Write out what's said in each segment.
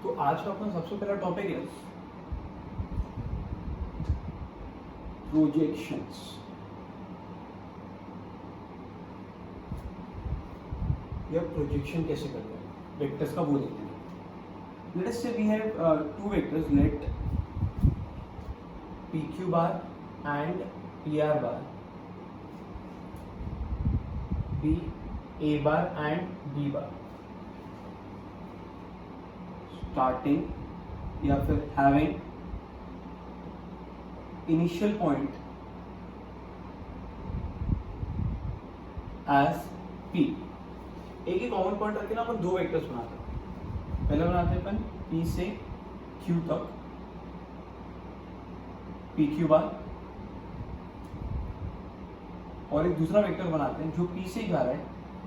तो आज का अपना सबसे पहला टॉपिक है प्रोजेक्शंस। या प्रोजेक्शन कैसे करते हैं वेक्टर्स का, वो देखते हैं। Let us say we have two vectors, let PQ bar and PR bar be A bar and B bar, starting या फिर having initial point as P। एक ही कॉमन पॉइंट रख के ना अपन दो वेक्टर्स बनाते हैं। पहले बनाते हैं अपन P से Q तक PQ बार, और एक दूसरा वेक्टर बनाते हैं जो P से जा रहा है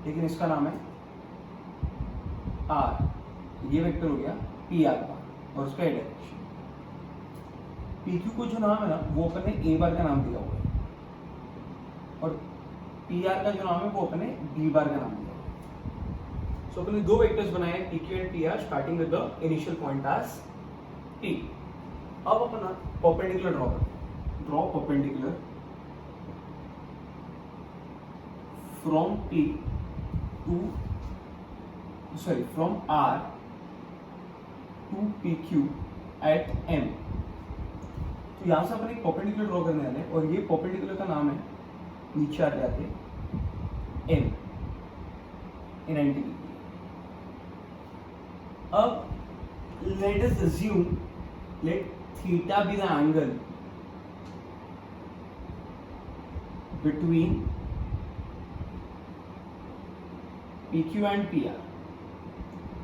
लेकिन इसका नाम है R। ये वेक्टर हो गया PR बार और उसका डायरेक्शन। PQ को जो नाम है ना वो अपन ने A बार का नाम दिया हुआ है, और PR का जो नाम है वो अपन ने B बार का नाम दिया हुआ है। सो अपन ने दो वेक्टर्स बनाए हैं PQ and PR, starting with the initial point as P। अब अपन परपेंडिकुलर ड्रॉ करते हैं। Draw perpendicular from P to from R to PQ at M। तो यहां से अपन एक परपेंडिकुलर ड्रॉ करने वाले हैं, और ये परपेंडिकुलर का नाम है, नीचे आते आते M इन 90 डिग्री। अब let us assume let theta be the angle between PQ and PR।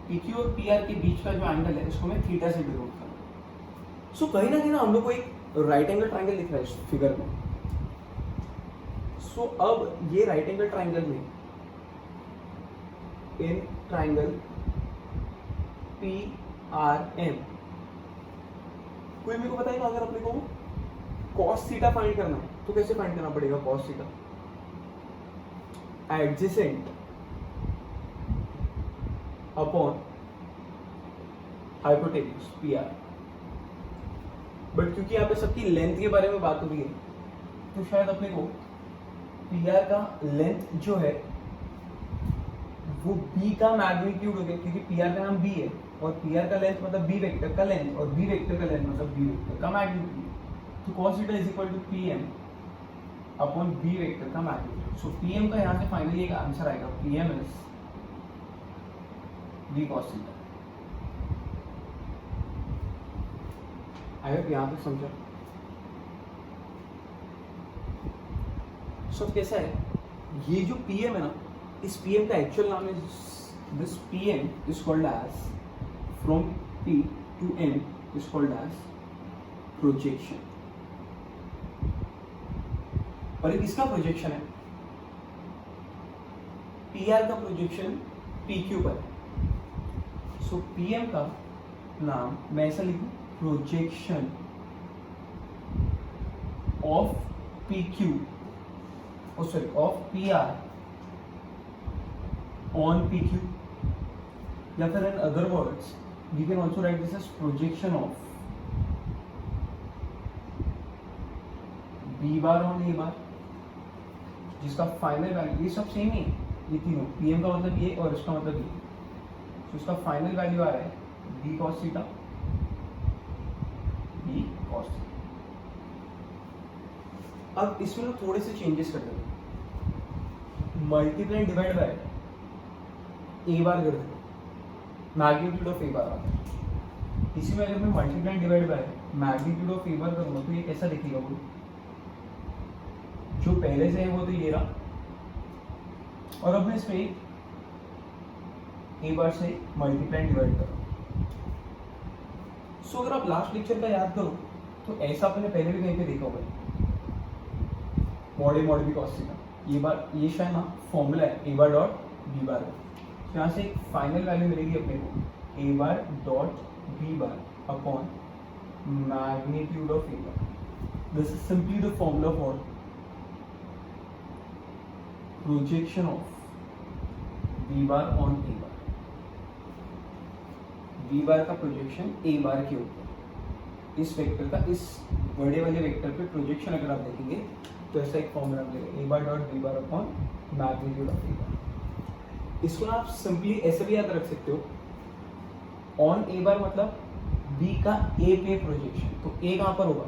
PQ और PR के बीच का जो एंगल है इसको मैं थीटा से डिनोट कर रहा हूं। सो कहीं ना कहीं ना हम लोग को एक राइट एंगल ट्राइंगल दिख रहा है इस फिगर में। सो अब ये राइट एंगल ट्राइंगल में इन ट्राइंगल PRM, कोई मेरे को बताएगा अगर अपने को cos थीटा फाइंड करना है तो कैसे फाइंड करना पड़ेगा cos theta? Adjacent upon hypotenuse PR। But क्योंकि यहाँ पे सबकी लेंथ के बारे में बात हो रही है तो शायद अपने को PR का लेंथ जो है वो B का मैग्नीट्यूड हो गया, क्योंकि PR का नाम B है और PR का लेंथ मतलब B वेक्टर का लेंथ, और B वेक्टर का लेंथ मतलब B वेक्टर का मैग्नीट्यूड। तो cos theta is equal to PM upon B vector का मैग्नीट्यूड। सो PM का यहाँ से फाइनली एक आंसर आएगा, PM is B cos theta. I hope यहाँ तक समझा। सो कैसा है ये जो PM है ना, इस PM का एक्चुअल नाम है, this PM is called as from P to M is called as projection। और एक इसका प्रोजेक्शन है, PR का प्रोजेक्शन PQ पर है। सो PM का नाम मैं ऐसा लिखूं, projection of PQ of PR on PQ, या फिर in other words we can also write this as projection of B bar on A bar, जिसका फाइनल वैल्यू, ये सब सेम ही है, ये तीनों PM का मतलब ये और इसका मतलब ये, तो इसका फाइनल वैल्यू आ रहा है B cos theta, B cos theta. अब इसमें ना थोड़े से चेंजेस कर देंगे, मल्टीप्लाई डिवाइड बाय A बार कर देंगे, मैग्नीट्यूड ऑफ A बार आता है। इसी में अगर मैं multiply divide by magnitude of A बार करूंगा तो ये कैसा दिखेगा? वो जो पहले से है वो तो ये रहा, और अब मैं इसमें A बार से मल्टीप्लाई डिवाइड करूँ। सो अगर आप लास्ट लेक्चर का याद करो तो ऐसा आपने पहले भी कहीं पे देखा होगा, mod A mod B cos theta. ये बार ये शायद ना फॉर्मूला है A बार डॉट B बार का। तो यहाँ से एक फाइनल वैल्यू मिलेगी अपने को A bar dot B bar upon magnitude of A bar. This is simply the formula for projection of B bar on A bar। v बार का प्रोजेक्शन a बार के ऊपर, इस वेक्टर का इस बड़े वाले वेक्टर पे प्रोजेक्शन अगर आप देखेंगे तो ऐसा एक फॉर्मूला मिलेगा a bar dot b bar upon magnitude of a बार। इसको ना आप सिंपली ऐसे भी याद रख सकते हो, ऑन a बार मतलब b का a पे प्रोजेक्शन, तो a कहाँ पर होगा,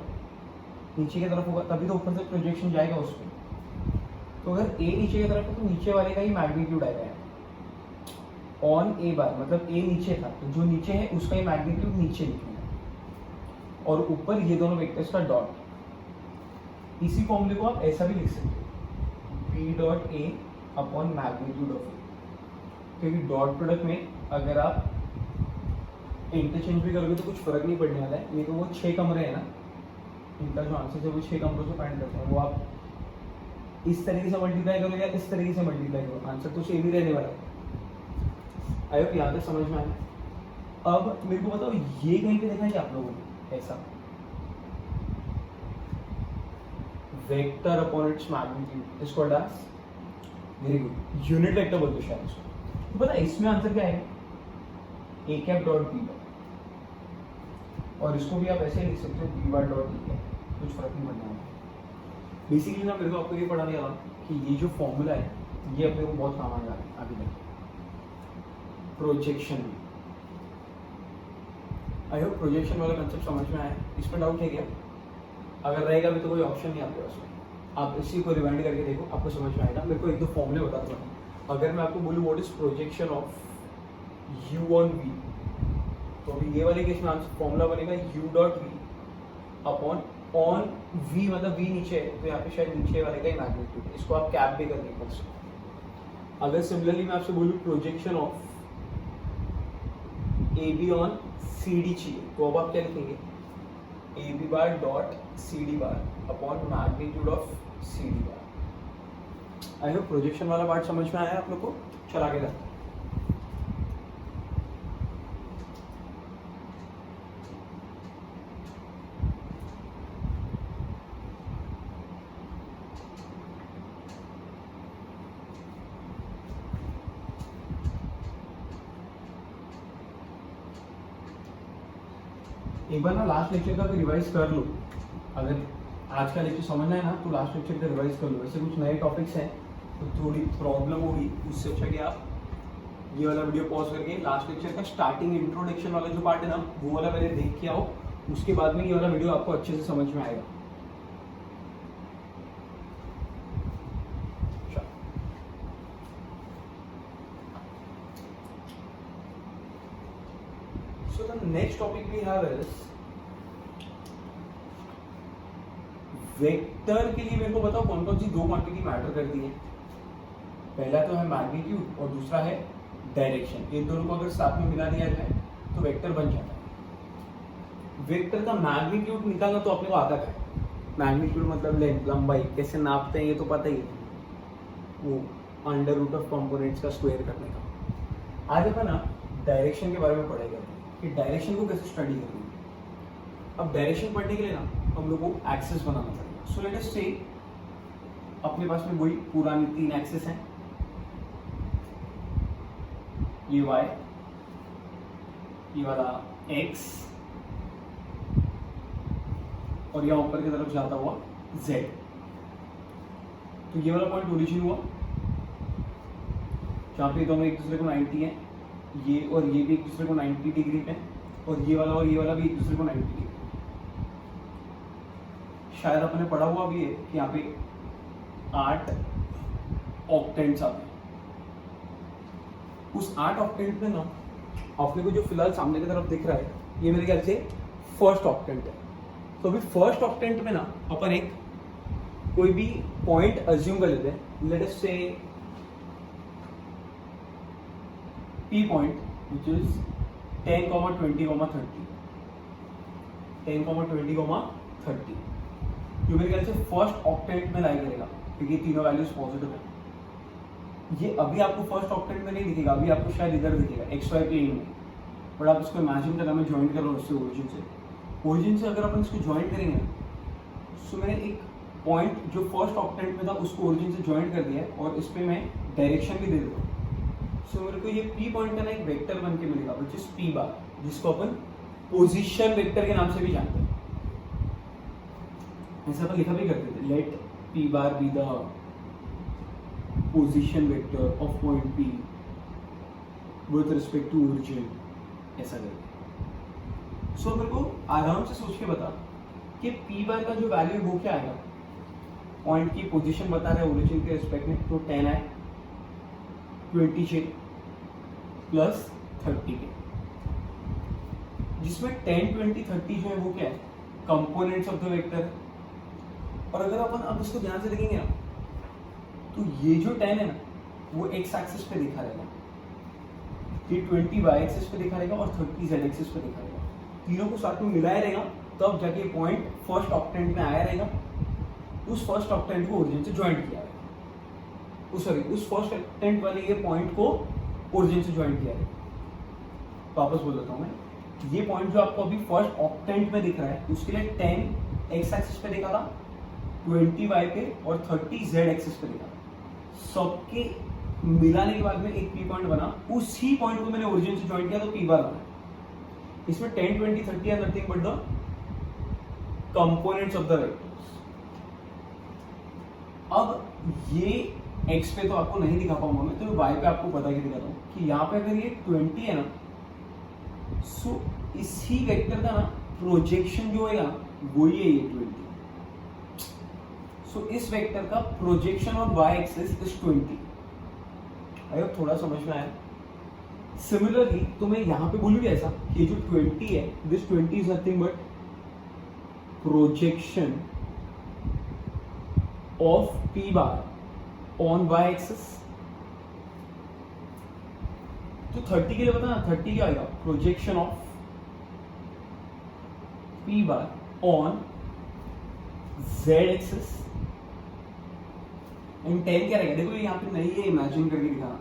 नीचे की तरफ होगा, तभी तो ऊपर से प्रोजेक्शन जाएगा उस पर। तो अगर a नीचे की तरफ है तो नीचे वाले का ही मैग्नीट्यूड आएगा। ऑन a बार मतलब a नीचे था, तो जो नीचे है उसका ही मैग्नीट्यूड नीचे लिखेंगे, और ऊपर ये दोनों वेक्टर्स का डॉट। इसी फॉर्मूले को आप ऐसा भी लिख सकते हो, b dot a upon magnitude of a, क्योंकि डॉट प्रोडक्ट में अगर आप इंटरचेंज भी करोगे तो कुछ फर्क नहीं पड़ने वाला है। ये तो वो 6 कमरे हैं ना, इनका जो आंसर है वो 6 कमरों से फाइंड करते हैं, वो आप इस तरीके से मल्टीप्लाई करो या इस तरीके से मल्टीप्लाई करो, आंसर तो सेम ही रहने वाला है। आई होप यहाँ तक समझ में आया। अब मेरे को बताओ, ये कहीं पे देखा है आप लोगों ने ऐसा वेक्टर अपॉन इट्स मैग्नीट्यूड, इसको dance very good unit vector बोलते शायद इसको। तो पता है इसमें आंसर क्या है, a कैप डॉट b बार, और इसको भी आप ऐसे लिख सकते हो b बार डॉट b कैप, कुछ फर्क नहीं पड़ने वाला। बेसिकली ना मेरे को आपको ये पढ़ाने वाला कि ये जो फॉर्मूला है ये अपने को बहुत काम आने वाला है आगे तक प्रोजेक्शन में। आई होप प्रोजेक्शन वाला कंसेप्ट समझ में आया। इसमें डाउट है क्या? अगर रहेगा भी तो कोई ऑप्शन नहीं आपके पास में, आप इसी को रिवाइंड करके देखो, आपको समझ में आएगा। मेरे को एक दो फॉर्मूले बता दो। अगर मैं आपको बोलूँ what is projection of u on v, तो अभी ये वाले केस में आंसर फॉर्मूला बनेगा u dot v upon on v, मतलब v नीचे है तो यहाँ पे शायद नीचे वाले का ही मैग्नीट्यूड, इसको आप कैप भी कर देंगे। अगर सिमिलरली मैं आपसे बोलूँ projection of A B on C D चाहिए, तो अब आप क्या लिखेंगे, A B bar dot C D bar upon magnitude of C D bar. I hope projection वाला पार्ट समझ में आया आप लोग को। चला के जाते हैं। एक बार ना लास्ट लेक्चर का भी रिवाइज कर लो। अगर आज का लेक्चर समझना है ना तो लास्ट लेक्चर का रिवाइज कर लो। ऐसे कुछ नए टॉपिक्स हैं तो थोड़ी प्रॉब्लम होगी, उससे अच्छा कि आप ये वाला वीडियो पॉज करके लास्ट लेक्चर का स्टार्टिंग इंट्रोडक्शन वाला जो पार्ट है ना वो वाला पहले देख के आओ, उसके बाद में ये वाला वीडियो आपको अच्छे से समझ में आएगा। So the next topic we have is vector के लिए मेरे को बताओ कौन कौन सी दो क्वांटिटी मैटर करती है। पहला तो है मैग्नीट्यूड और दूसरा है डायरेक्शन। इन दोनों को अगर साथ में मिला दिया जाए तो वेक्टर बन जाता है। वेक्टर का मैग्नीट्यूड निकालना तो अपने को आता है। मैग्नीट्यूड मतलब लेंथ, लंबाई, कैसे नापते हैं ये तो पता ही है, वो अंडर रूट ऑफ कंपोनेंट्स का स्क्वायर करने का। आज अपन ना डायरेक्शन के बारे में पढ़ाई करते हैं कि डायरेक्शन को कैसे स्टडी करनी है। अब डायरेक्शन पढ़ने के लिए ना हम लोग को एक्सेस बनाना पड़ेगा। सो लेट अस से अपने पास में वही पुरानी 3 एक्सेस हैं, ये y, ये वाला x और यहाँ ऊपर की तरफ जाता हुआ z। तो ये वाला पॉइंट ओरिजिन हुआ जहाँ पे दोनों एक दूसरे को 90 है, ये और ये भी एक दूसरे को 90 डिग्री पे, और ये वाला भी एक दूसरे को 90 डिग्री। शायद आपने पढ़ा हुआ भी है कि यहाँ पे 8 ऑक्टेंट्स आते हैं। उस 8 ऑक्टेंट में ना अपने को जो फिलहाल सामने की तरफ दिख रहा है ये मेरे ख्याल से फर्स्ट ऑक्टेंट है। तो अभी फर्स्ट ऑक्टेंट में ना अपन एक कोई भी पॉइंट अज्यूम कर लेते हैं। लेट अस से P point which is 10, 20, 30, 10, 20, 30, जो मेरे ख्याल से फर्स्ट ऑक्टेंट में लाई करेगा क्योंकि तीनों वैल्यूज पॉजिटिव है। ये अभी आपको फर्स्ट ऑक्टेंट में नहीं दिखेगा, अभी आपको शायद इधर दिखेगा XY प्लेन में, बट आप इसको इमेजिन करना मैं ज्वाइन कर रहा हूँ इससे ओरिजिन से अगर अपन इसको ज्वाइन करेंगे तो मैंने एक पॉइंट जो फर्स्ट ऑक्टेंट में था उसको ओरिजिन से ज्वाइन कर दिया है और इस पर मैं डायरेक्शन भी दे दूँगा। सो मेरे मेरे को ये P पॉइंट का ना एक वेक्टर बन के मिलेगा विच इज P बार, जिसको अपन पोजीशन वेक्टर के नाम से भी जानते हैं। ऐसा अपन लिखा भी करते थे, let P bar be the position vector of point P with respect to origin, ऐसा करके। सो मेरे को आराम से सोच के बता कि P बार का जो वैल्यू वो क्या आएगा, पॉइंट की पोजीशन बता रहे हैं ओरिजिन के रिस्पेक्ट में, तो 10 है 20J प्लस 30K, जिसमें 10, 20, 30 जो है वो क्या है, कंपोनेंट्स ऑफ द वेक्टर। और अगर अपन अब इसको ध्यान से देखेंगे ना, तो ये जो 10 है ना वो एक्स एक्सिस पे दिखा रहेगा, ये 20 वाई एक्सिस पे दिखा रहेगा और 30 जेड एक्सिस पे दिखा रहेगा। तीनों को साथ में मिलाया रहेगा तब जाके पॉइंट फर्स्ट ऑक्टेंट में आया रहेगा। उस फर्स्ट ऑक्टेंट को ओरिजिन से ज्वाइंट किया रहेगा, उस फर्स्ट ऑक्टेंट वाले ये पॉइंट को ओरिजिन से ज्वाइंट किया रहेगा। वापस बोल देता हूँ मैं, ये पॉइंट जो आपको अभी फर्स्ट ऑक्टेंट में दिख रहा है उसके लिए 10 एक्स एक्सिस पे दिखा था, 20 वाई पे और 30 जेड एक्सिस पे दिखा था। सबके मिलाने के बाद में एक पी पॉइंट बना, उसी पॉइंट को मैंने ओरिजिन से ज्वाइंट किया तो पी बार बना। इसमें 10, 20, 30 are nothing but the components of the vectors. अब ये x पे तो आपको नहीं दिखा पाऊंगा मैं, तो y पे आपको बता के दिखाता हूँ कि यहाँ पे अगर ये 20 है ना, सो इसी वेक्टर का ना प्रोजेक्शन जो है ना वही है ये 20। सो इस वेक्टर का projection on y axis is 20। I hope थोड़ा समझ में आया। सिमिलरली तो मैं यहाँ पे बोलूँगी ऐसा कि जो 20 है, this 20 is nothing but projection of p bar on y axis. तो 30 के लिए बता ना, 30 क्या आएगा, projection of p bar on z axis. And 10 क्या रहेगा, देखो यहाँ पे नहीं है इमेजिन करके दिखाना,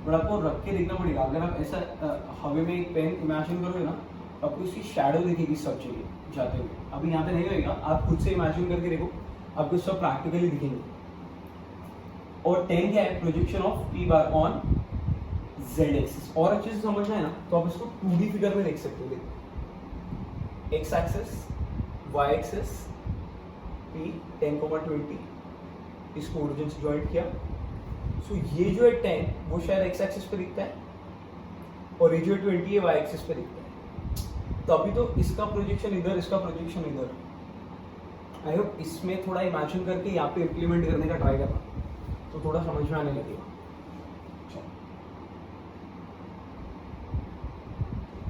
बट आपको रख के देखना पड़ेगा। अगर आप ऐसा हवे में एक पेन इमेजिन करोगे ना, आपको इसकी शैडो दिखेगी सब जगह जाते हुए। अभी यहाँ पे नहीं होएगा, आप खुद से इमेजिन करके देखो, आपको सब प्रैक्टिकली दिखेंगे। और 10 क्या है, projection of p bar on z axis. और अच्छे से समझना है ना तो आप इसको 2D फिगर में देख सकते हो। देखो x axis, y axis, p 10, 20 इसको ओरिजिन से ज्वाइंट किया। सो ये जो है 10 वो शायद x एक्सिस पे दिखता है और ये जो 20 है y एक्सिस पे दिखता है। तो अभी तो इसका प्रोजेक्शन इधर, इसका प्रोजेक्शन इधर। आई होप इसमें थोड़ा इमेजिन करके यहाँ पे इम्प्लीमेंट करने का ट्राई करना, तो थोड़ा समझ में आने लगेगा।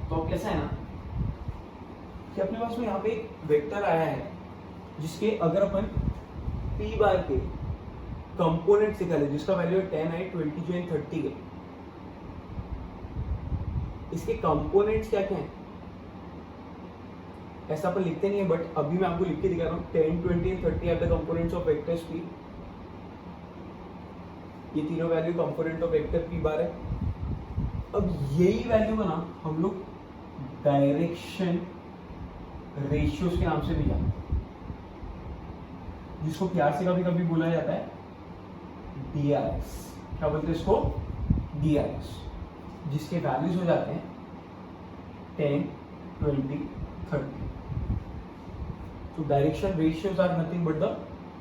तो अब कैसा है ना कि अपने पास में यहाँ पे एक वेक्टर आया है जिसके अगर अपन p बार के कंपोनेंट निकाले, जिसका वैल्यू है 10 है 20 जो है 30 के, इसके कंपोनेंट्स क्या क्या हैं ऐसा अपन लिखते नहीं है, बट अभी मैं आपको लिख के दिखा रहा हूँ। 10, 20 and 30 are the components of vector p। ये तीनों value component of vector p bar है। अब यही वैल्यू का ना हम लोग डायरेक्शन रेशियोज के नाम से भी जानते हैं, जिसको प्यार से कभी कभी बोला जाता है DRS। क्या बोलते हैं इसको, DRS, जिसके वैल्यूज हो जाते हैं 10, 20, 30। तो direction ratios are nothing but the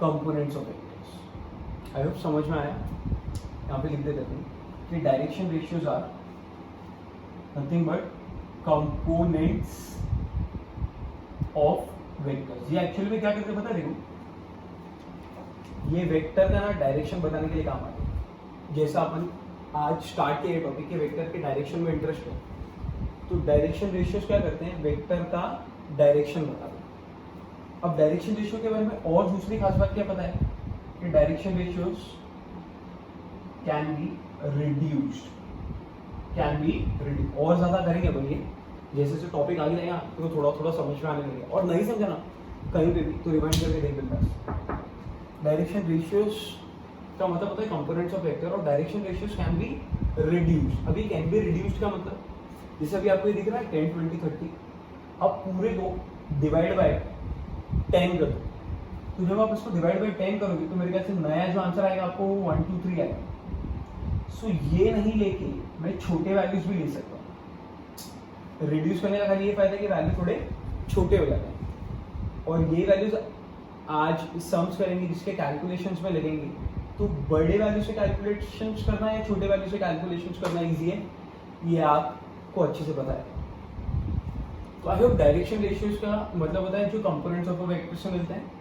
components of vectors. I hope समझ में आया। यहाँ पे लिख देते हैं कि direction ratios are nothing but components of vectors. ये एक्चुअली में क्या करते हैं पता है, देखो ये वेक्टर का ना डायरेक्शन बताने के लिए काम आते हैं। जैसा अपन आज स्टार्ट किए टॉपिक के वेक्टर के डायरेक्शन में इंटरेस्ट है, तो डायरेक्शन रेशियोज क्या करते हैं, वेक्टर का डायरेक्शन बताते हैं। अब डायरेक्शन रेशियो के बारे में और दूसरी खास बात क्या पता है कि direction ratios can be reduced, और ज्यादा करेंगे अपन ये, जैसे जैसे टॉपिक आगे जाएगा तो थोड़ा थोड़ा समझ में आने लगेगा। और नहीं समझा ना कहीं पे भी तो रिवाइंड करके देख लेना। डायरेक्शन रेशियोज का मतलब होता है कंपोनेंट्स ऑफ वेक्टर, और direction ratios can be reduced. अभी कैन बी रिड्यूस्ड का मतलब जैसे अभी आपको ये दिख रहा है 10, 20, 30, अब पूरे को डिवाइड बाय 10 कर दो। तो जब आप इसको डिवाइड बाय 10 करोगे तो मेरे ख्याल से नया जो आंसर आएगा आपको 1, 2, 3 आएगा। सो ये नहीं लेके मैं छोटे वैल्यूज भी ले सकता हूँ। रिड्यूस करने का खाली ये फायदा है कि वैल्यू थोड़े छोटे हो जाते हैं, और ये वैल्यूज आज सम्स करेंगे जिसके कैलकुलेशंस में लगेंगे, तो बड़े वैल्यू से कैलकुलेशंस करना या छोटे वैल्यू से कैलकुलेशंस करना इजी है, ये आपको अच्छे से पता है। तो आई होप डायरेक्शन रेशियोज का मतलब होता है जो कंपोनेंट्स ऑफ अ वेक्टर से मिलते हैं,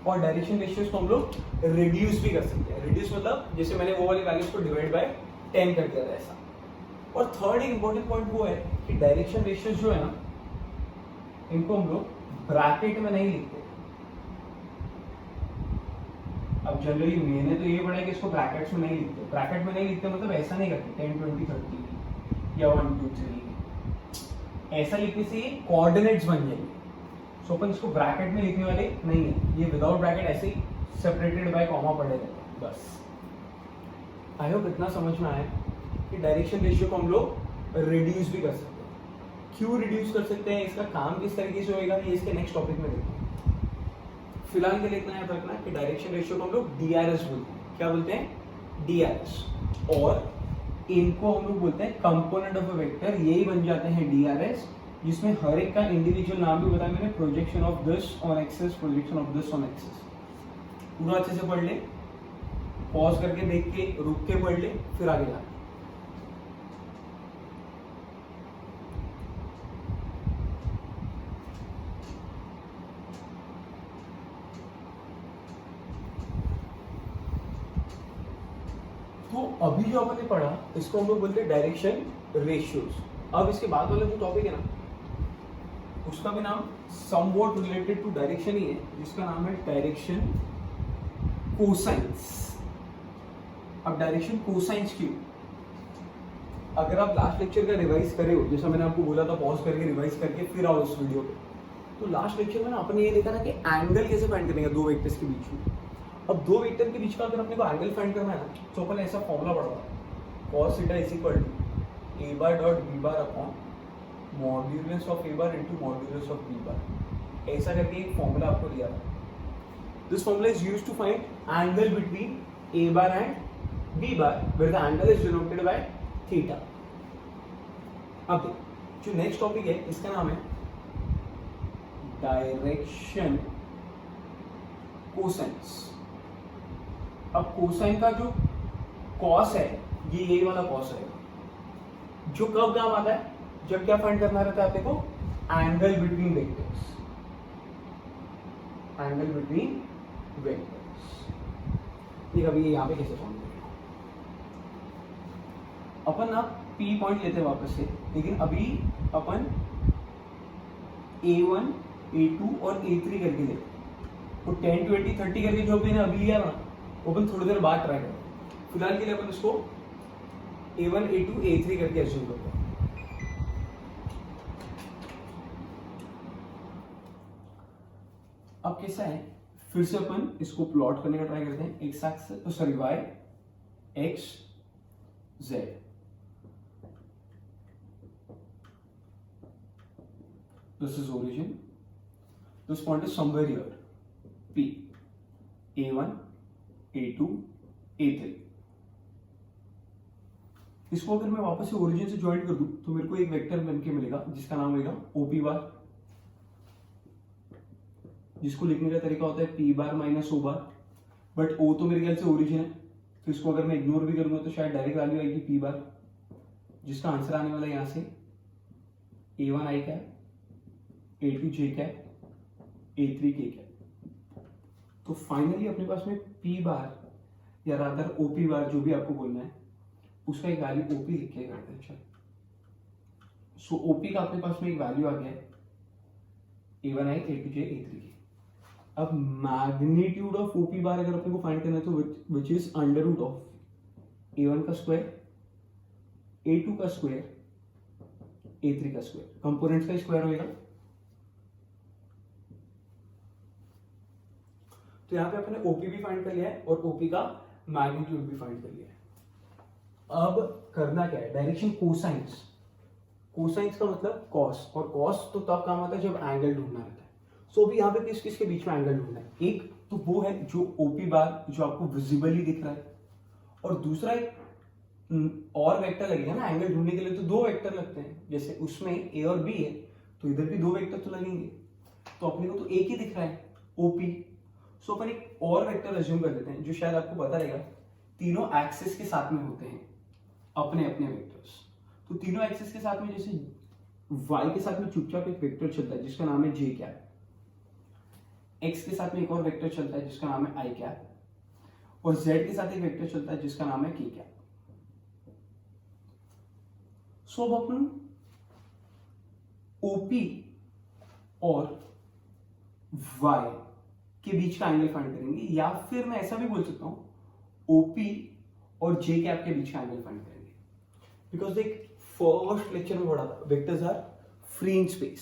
और डायरेक्शन रेशियोज को हम लोग रिड्यूस भी कर सकते हैं। रिड्यूस मतलब जैसे मैंने वो वाली वैल्यूज को डिवाइड बाय 10 कर दिया था ऐसा। और थर्ड इंपॉर्टेंट पॉइंट वो है कि डायरेक्शन रेशियोज जो है ना, इनको हम लोग ब्रैकेट में नहीं लिखते। अब जनरली मैंने तो ये पढ़ा है कि इसको ब्रैकेट्स में नहीं लिखते। ब्रैकेट में नहीं लिखते मतलब ऐसा नहीं करते 10 20 30 या 1 2 3, ऐसा लिखने से ये कोऑर्डिनेट्स बन जाएंगे। सो अपन इसको ब्रैकेट में लिखने वाले नहीं है, ये विदाउट ब्रैकेट ऐसे ही सेपरेटेड बाय कॉमा पड़े रहते हैं बस। आई होप इतना समझ में आया कि डायरेक्शन रेशियो को हम लोग रिड्यूस भी कर सकते हैं। क्यों रिड्यूस कर सकते हैं, इसका काम किस तरीके से होएगा, ये इसके नेक्स्ट टॉपिक में देखेंगे। फिलहाल के लिए इतना याद रखना कि डायरेक्शन रेशियो को हम लोग DRS बोलते हैं। क्या बोलते हैं? DRS। और इनको हम लोग बोलते हैं कंपोनेंट ऑफ अ वेक्टर, यही बन जाते हैं DRS, जिसमें हर एक का इंडिविजुअल नाम भी बताया मैंने, projection of this on axis, projection of this on axis. पूरा अच्छे से पढ़ ले, पॉज करके देख के रुक के पढ़ ले, फिर आगे जा। तो अभी जो अपन ने पढ़ा इसको हम लोग बोलते हैं डायरेक्शन रेशियोज। अब इसके बाद वाला जो टॉपिक है ना, उसका भी नाम समवॉट रिलेटेड टू डायरेक्शन ही है, जिसका नाम है डायरेक्शन कोसाइंस। अब डायरेक्शन कोसाइंस क्यों? अगर आप लास्ट लेक्चर का रिवाइज करे हो, जैसा मैंने आपको बोला था पॉज करके रिवाइज करके फिर आओ इस वीडियो पे, तो लास्ट लेक्चर में ना अपने ये देखा ना कि एंगल कैसे फाइंड करेंगे दो वेक्टर्स के बीच में। अब दो वेक्टर के बीच का अगर अपने को एंगल फाइंड करना है ना, तो अपन ऐसा फॉर्मूला पढ़ा cos theta is equal to a bar dot b bar upon modulus of a bar into modulus of b bar, ऐसा करके एक फॉर्मूला आपको दिया था। This formula is used to find angle between a bar and b bar where the angle is denoted by theta. अब जो next topic है इसका नाम है डायरेक्शन कोसाइंस। अब कोसाइन का जो कॉस है ये यही वाला कॉस है, जो कब काम आता है, जब क्या फाइंड करना रहता है आपको को, angle between vectors, angle between vectors. ठीक है, अभी ये यहां पे कैसे फाइंड करेंगे अपन ना P पॉइंट लेते हैं वापस से, लेकिन अभी अपन A1 A2 और A3 करके लेते हैं। तो 10 20 30 करके जो भी अभी लिया ना, वो अपन थोड़ी देर बाद ट्राई करें। फिलहाल के लिए अपन इसको A1 A2 A3 करके एज्यूम करते हैं। अब कैसा है, फिर से अपन इसको प्लॉट करने का ट्राई करते हैं। X axis sorry y x z, this is origin, this point is somewhere here P, A1 A2 A3। इसको अगर मैं वापस से ओरिजिन से ज्वाइन कर दूं तो मेरे को एक वेक्टर बनके मिलेगा जिसका नाम होगा OP बार, जिसको लिखने का तरीका होता है P bar minus O bar, but O तो मेरे ख्याल से ओरिजिन है, तो इसको अगर मैं इग्नोर भी करूंगा तो शायद डायरेक्ट वैल्यू आएगी P बार, जिसका आंसर आने वाला है यहां से A1 I क्या है, A2 J क्या है, A3 K क्या है। तो फाइनली अपने पास में P बार या रादर OP बार, जो भी आपको बोलना है, उसका एक वैल्यू OP लिख के करते हैं। चलो सो OP का अपने पास में एक वैल्यू आ गया है A1 I A2 J A3 K। अब मैग्नीट्यूड ऑफ OP बार अगर अपने को फाइंड करना है तो which is under root of A1 का स्क्वायर, A2 का स्क्वायर, A3 का स्क्वायर, कंपोनेंट्स का स्क्वायर होगा। तो यहां पे अपने OP भी फाइंड कर लिया है और OP का मैग्नीट्यूड भी फाइंड कर लिया है। अब करना क्या है, डायरेक्शन कोसाइंस। कोसाइंस का मतलब कॉस, और कॉस तो तब काम आता है जब एंगल ढूंढना रहता है। सो अभी यहाँ पे किस किस के बीच में एंगल ढूंढना है, एक तो वो है जो OP बार जो आपको विजिबली दिख रहा है, और दूसरा एक और वेक्टर लगेगा ना एंगल ढूंढने के लिए, तो दो वेक्टर लगते हैं। जैसे उसमें ए और बी है तो इधर भी दो वेक्टर तो लगेंगे, तो अपने को तो एक ही दिख रहा है ओपी। सो अपन एक और वेक्टर अज्यूम कर लेते हैं जो शायद आपको पता रहेगा, तीनों एक्सिस के साथ में होते हैं अपने अपने वेक्टर्स। तो तीनों एक्सिस के साथ में जैसे y के साथ में चुपचाप एक वेक्टर चलता है जिसका नाम है जे कैप, x के साथ में एक और वेक्टर चलता है जिसका नाम है आई कैप, और z के साथ एक वेक्टर चलता है जिसका नाम है के कैप। सो अब अपन OP और y के बीच का एंगल फाइंड करेंगे, या फिर मैं ऐसा भी बोल सकता हूं OP और j कैप के बीच का एंगल फाइंड करेंगे। बिकॉज देख फर्स्ट लेक्चर में पढ़ा था vectors are free in space.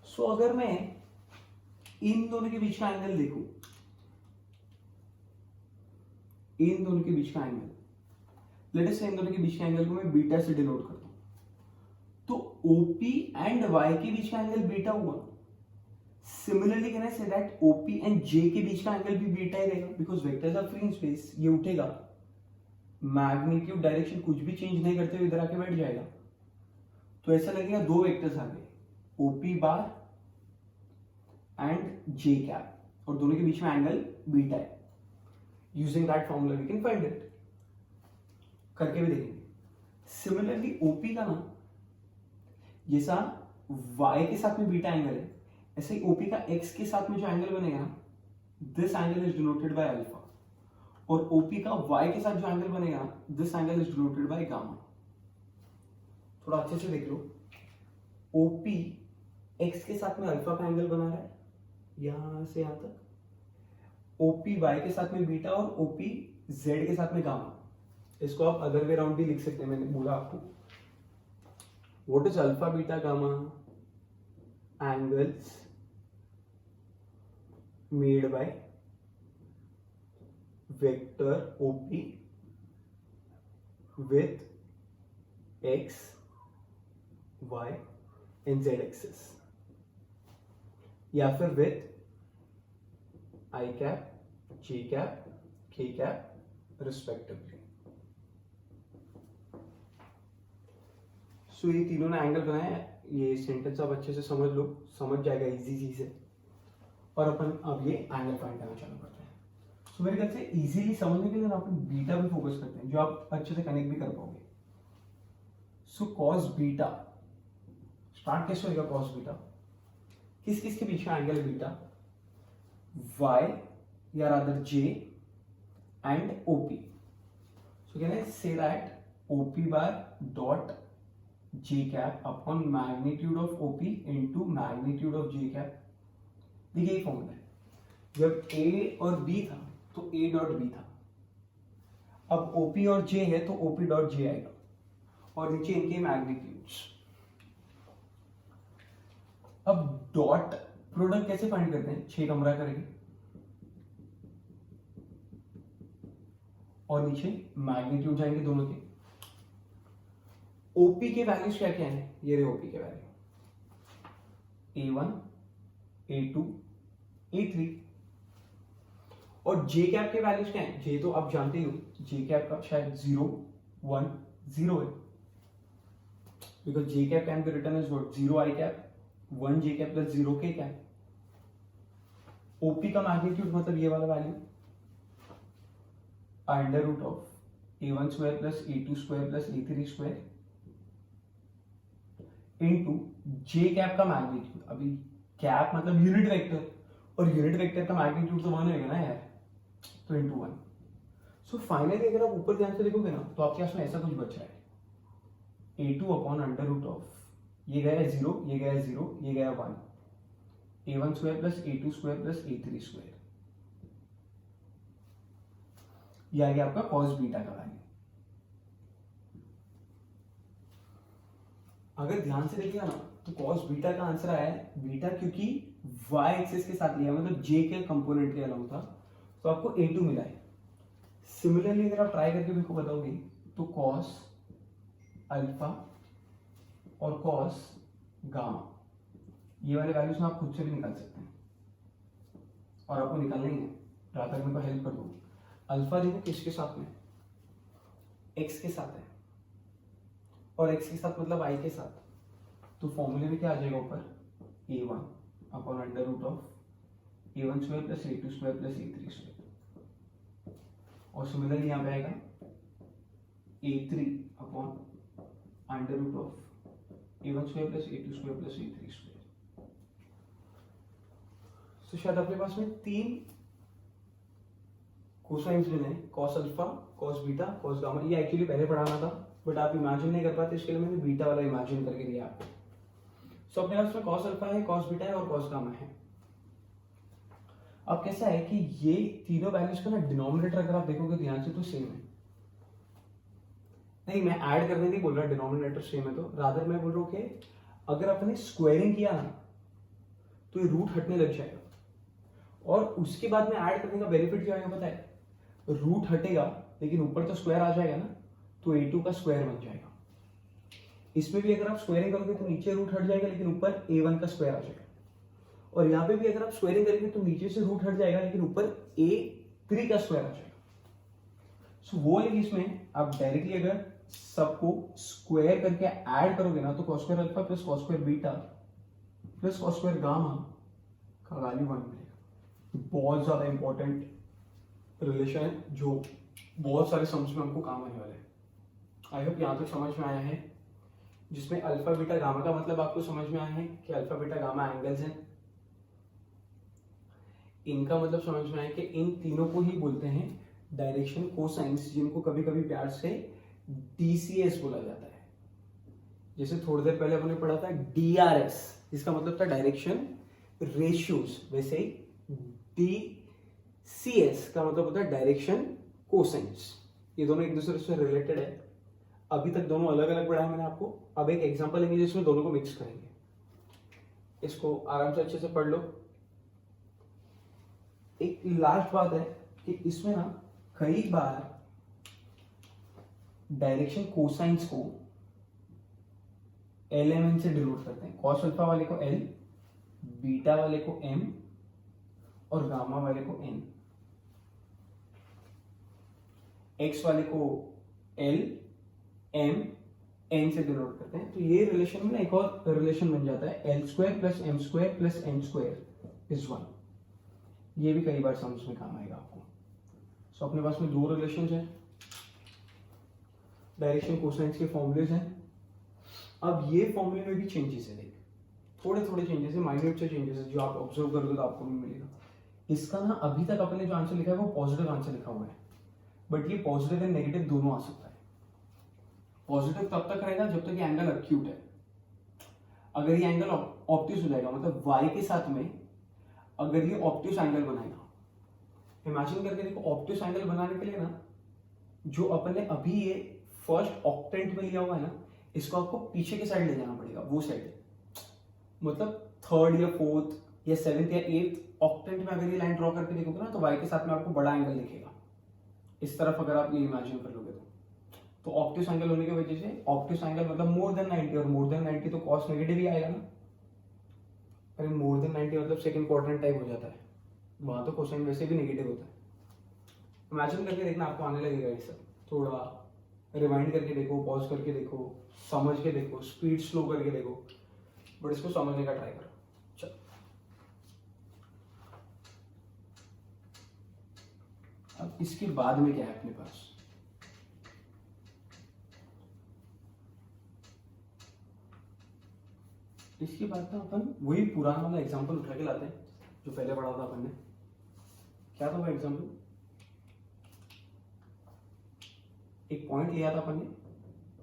So अगर मैं इन दोनों के बीच का एंगल देखूं, इन दोनों के बीच का एंगल, लेट अस से इन दोनों के बीच के एंगल को मैं बीटा से डिनोट करता हूं, तो OP एंड Y के बीच का एंगल बीटा हुआ। Similarly can I say that OP and J के बीच का एंगल भी बीटा ही रहेगा, because vectors are free in space. ये उठेगा, मैग्नीट्यूड डायरेक्शन कुछ भी चेंज नहीं करते हुए इधर आके बैठ जाएगा, तो ऐसा लगेगा दो वेक्टर्स आ गए OP bar and J cap, और दोनों के बीच में एंगल बीटा है। Using that formula we can find it, करके भी देखेंगे। सिमिलरली OP का ना जैसा Y के साथ में बीटा एंगल है, ऐसे ही OP का X के साथ में जो एंगल बनेगा ना, this angle is denoted by alpha, और OP का Y के साथ जो एंगल बनेगा ना, this angle is denoted by gamma. थोड़ा अच्छे से देख लो, OP X के साथ में अल्फा का एंगल बना रहा है यहां से यहां तक, OP Y के साथ में बीटा, और OP Z के साथ में गामा। इसको आप अदर वे राउंड भी लिख सकते हैं, मैंने बोला आपको। What is alpha beta gamma? Angles made by vector OP with X, Y and Z axis, या फिर with I cap, J cap, K cap respectively. सो ये तीनों ने एंगल बनाया है। ये सेंटेंस आप अच्छे से समझ लो, समझ जाएगा इजी चीज है। और अपन अब ये एंगल फाइंड करना चालू करते हैं। सो मेरे ख्याल से इजीली समझने के लिए अपन बीटा पे फोकस करते हैं, जो आप अच्छे से कनेक्ट भी कर पाओगे। सो कॉस बीटा स्टार्ट कैसे होगा? कॉस बीटा किस किस के बीच का एंगल है? बीटा y या rather j and OP. So can I say that OP bar dot j cap upon magnitude of OP into magnitude of j cap. देखिए ये फॉर्मूला है, जब A और B था तो A डॉट B था, अब OP और J है तो OP डॉट J आएगा, और नीचे इनके मैग्नीट्यूड्स। अब डॉट प्रोडक्ट कैसे फाइंड करते हैं? 6 कमरा करेंगे और नीचे मैग्नीट्यूड जाएंगे दोनों के। OP के वैल्यूज क्या क्या है? ये रहे OP के वैल्यू, A1, A2, A3। और J कैप के वैल्यूज क्या है? J तो आप जानते ही हो, J कैप का शायद 0, 1, 0 है, because J cap can be written as what? 0 I cap, 1 J cap plus 0 K cap. OP का मैग्नीट्यूड मतलब ये वाला value, under root of A1 square plus A2 square plus A3 square into J cap का magnitude. अभी cap मतलब unit vector, और unit vector का magnitude तो 1 होगा ना यार, तो इनटू 1। सो फाइनली अगर आप ऊपर ध्यान से देखोगे ना, तो आपके पास में ऐसा कुछ बच रहा है, A2 upon under root of, ये गया 0, ये गया 0, ये गया 1, A1 square plus A2 square plus A3 square. ये आ गया आपका कॉस बीटा का वैल्यू। अगर ध्यान से देखिएगा ना, तो कॉस बीटा का आंसर आया है बीटा, क्योंकि y एक्सिस के साथ लिया, मतलब j के कंपोनेंट के अलाउंग था, तो आपको A2 मिला है। सिमिलरली अगर आप ट्राई करके मेरे को बताओगे, तो कॉस अल्फा और कॉस गामा, ये वाले वैल्यूज में आप खुद से भी निकाल सकते हैं, और आपको निकालना ही है, जहां तक मेरे को हेल्प कर दो। अल्फा देखो किसके साथ में? x के साथ है और x के साथ मतलब i के साथ, तो फॉर्मूले में क्या आ जाएगा ऊपर a1 upon under root of a1 square plus a2 square plus a3 square, और सिमिलरली यहाँ पे आएगा a3 upon under root of a1 square plus a2 square plus a3 square. तो शायद अपने पास में 3 कोसाइंस मिले हैं, cos alpha, cos beta, cos gamma. ये एक्चुअली पहले पढ़ाना था बट आप इमेजिन नहीं कर पाते, इसके लिए मैंने बीटा वाला इमेजिन करके दिया आपको। सो अपने पास में कॉस अल्फा है, कॉस बीटा है और कॉस गामा है। अब कैसा है कि ये तीनों वैल्यूज का ना डिनोमिनेटर अगर आप देखोगे ध्यान से तो सेम है। नहीं, मैं ऐड करने नहीं बोल रहा, डिनोमिनेटर सेम है, तो रादर मैं बोल रहा हूँ कि अगर अपने स्क्वायरिंग किया ना तो ये रूट हटने लग जाएगा, और उसके बाद में ऐड करने का बेनिफिट क्या है पता है, रूट हटेगा लेकिन ऊपर तो स्क्वायर आ जाएगा ना, तो a2 का स्क्वायर बन जाएगा। इसमें भी अगर आप स्क्वायरिंग करोगे तो नीचे रूट हट जाएगा लेकिन ऊपर a1 का स्क्वायर आ जाएगा, और यहाँ पे भी अगर आप स्क्वायरिंग करेंगे तो नीचे से रूट हट जाएगा लेकिन ऊपर a3 का स्क्वायर आ जाएगा। सो वो वाले केस में आप डायरेक्टली अगर सबको स्क्वायर करके ऐड करोगे ना तो cos square alpha plus cos square beta plus cos square gamma का वैल्यू 1 मिलेगा। बहुत ज्यादा इंपॉर्टेंट रिलेशन है जो बहुत सारे सम्स में हमको काम आने वाले हैं। आई होप यहाँ तक समझ में आया है, जिसमें अल्फा बीटा गामा का मतलब आपको समझ में आया है कि अल्फा बीटा गामा एंगल्स हैं। इनका मतलब समझ में आया कि इन तीनों को ही बोलते हैं डायरेक्शन कोसाइंस, जिनको कभी कभी प्यार से DCS बोला जाता है। जैसे थोड़ी देर पहले हमने पढ़ा था DRS, जिसका मतलब था डायरेक्शन रेशियोज, वैसे ही DCS का मतलब होता है डायरेक्शन कोसाइंस। ये दोनों एक दूसरे से रिलेटेड है। अभी तक दोनों अलग अलग पढ़ा है मैंने आपको, अब एक एग्जांपल लेंगे जिसमें दोनों को मिक्स करेंगे। इसको आराम से अच्छे से पढ़ लो। एक लास्ट बात है कि इसमें ना कई बार डायरेक्शन कोसाइंस को LMN से डिनोट करते हैं। कॉस अल्फा वाले को L, बीटा वाले को M और गामा वाले को N। X वाले को L, M, N से डिनोट करते हैं। तो ये रिलेशन में ना एक और रिलेशन बन जाता है, L square plus M square plus N square is 1। ये भी कई बार सम्स में काम आएगा आपको। सो अपने पास में 2 रिलेशन हैं, डायरेक्शन कोसाइंस के फॉर्मूलेज हैं। अब ये फॉर्मूले में भी चेंजेस है, देख थोड़े थोड़े चेंजेस है, माइन्यूट से चेंजेस है, जो आप ऑब्जर्व करोगे तो आपको भी मिलेगा। इसका ना अभी तक अपने जो आंसर लिखा है वो पॉजिटिव आंसर लिखा हुआ है, बट ये पॉजिटिव एंड नेगेटिव दोनों आ सकता है। पॉजिटिव तब तक रहेगा जब तक ये एंगल एक्यूट है। अगर ये एंगल ऑब्ट्यूस हो जाएगा, मतलब y के साथ में अगर ये ऑब्ट्यूस एंगल बनाएगा, इमेजिन करके देखो, ऑब्ट्यूस एंगल बनाने के लिए ना जो अपने अभी ये फर्स्ट ऑक्टेंट में लिया हुआ है ना, इसको आपको पीछे के साइड ले जाना पड़ेगा, वो साइड, मतलब 3rd या 4th या 7th या 8th ऑक्टेंट में अगर ये लाइन ड्रॉ करके देखोगे ना तो y के साथ में आपको बड़ा एंगल दिखेगा इस तरफ, अगर आप ये इमेजिन कर लोगे तो ऑब्ट्यूस एंगल होने की वजह से, ऑब्ट्यूस एंगल मतलब मोर देन 90, और मोर देन 90 तो कॉस नेगेटिव ही आएगा ना। अरे मोर देन 90 मतलब सेकंड क्वाड्रेंट टाइप हो जाता है, वहां तो कोसाइन वैसे भी नेगेटिव होता है। इमेजिन करके देखना, आपको आने लगेगा ये सब। थोड़ा रिवाइंड करके देखो, पॉज करके देखो, समझ के देखो, स्पीड स्लो करके देखो, बट इसको समझने का ट्राई करो। चलो अब इसके बाद में क्या है अपने पास, इसके बाद ना अपन वही पुराना वाला एग्जांपल उठा के लाते हैं जो पहले पढ़ा था अपन ने। क्या था वो एग्जांपल, एक पॉइंट लिया था अपन ने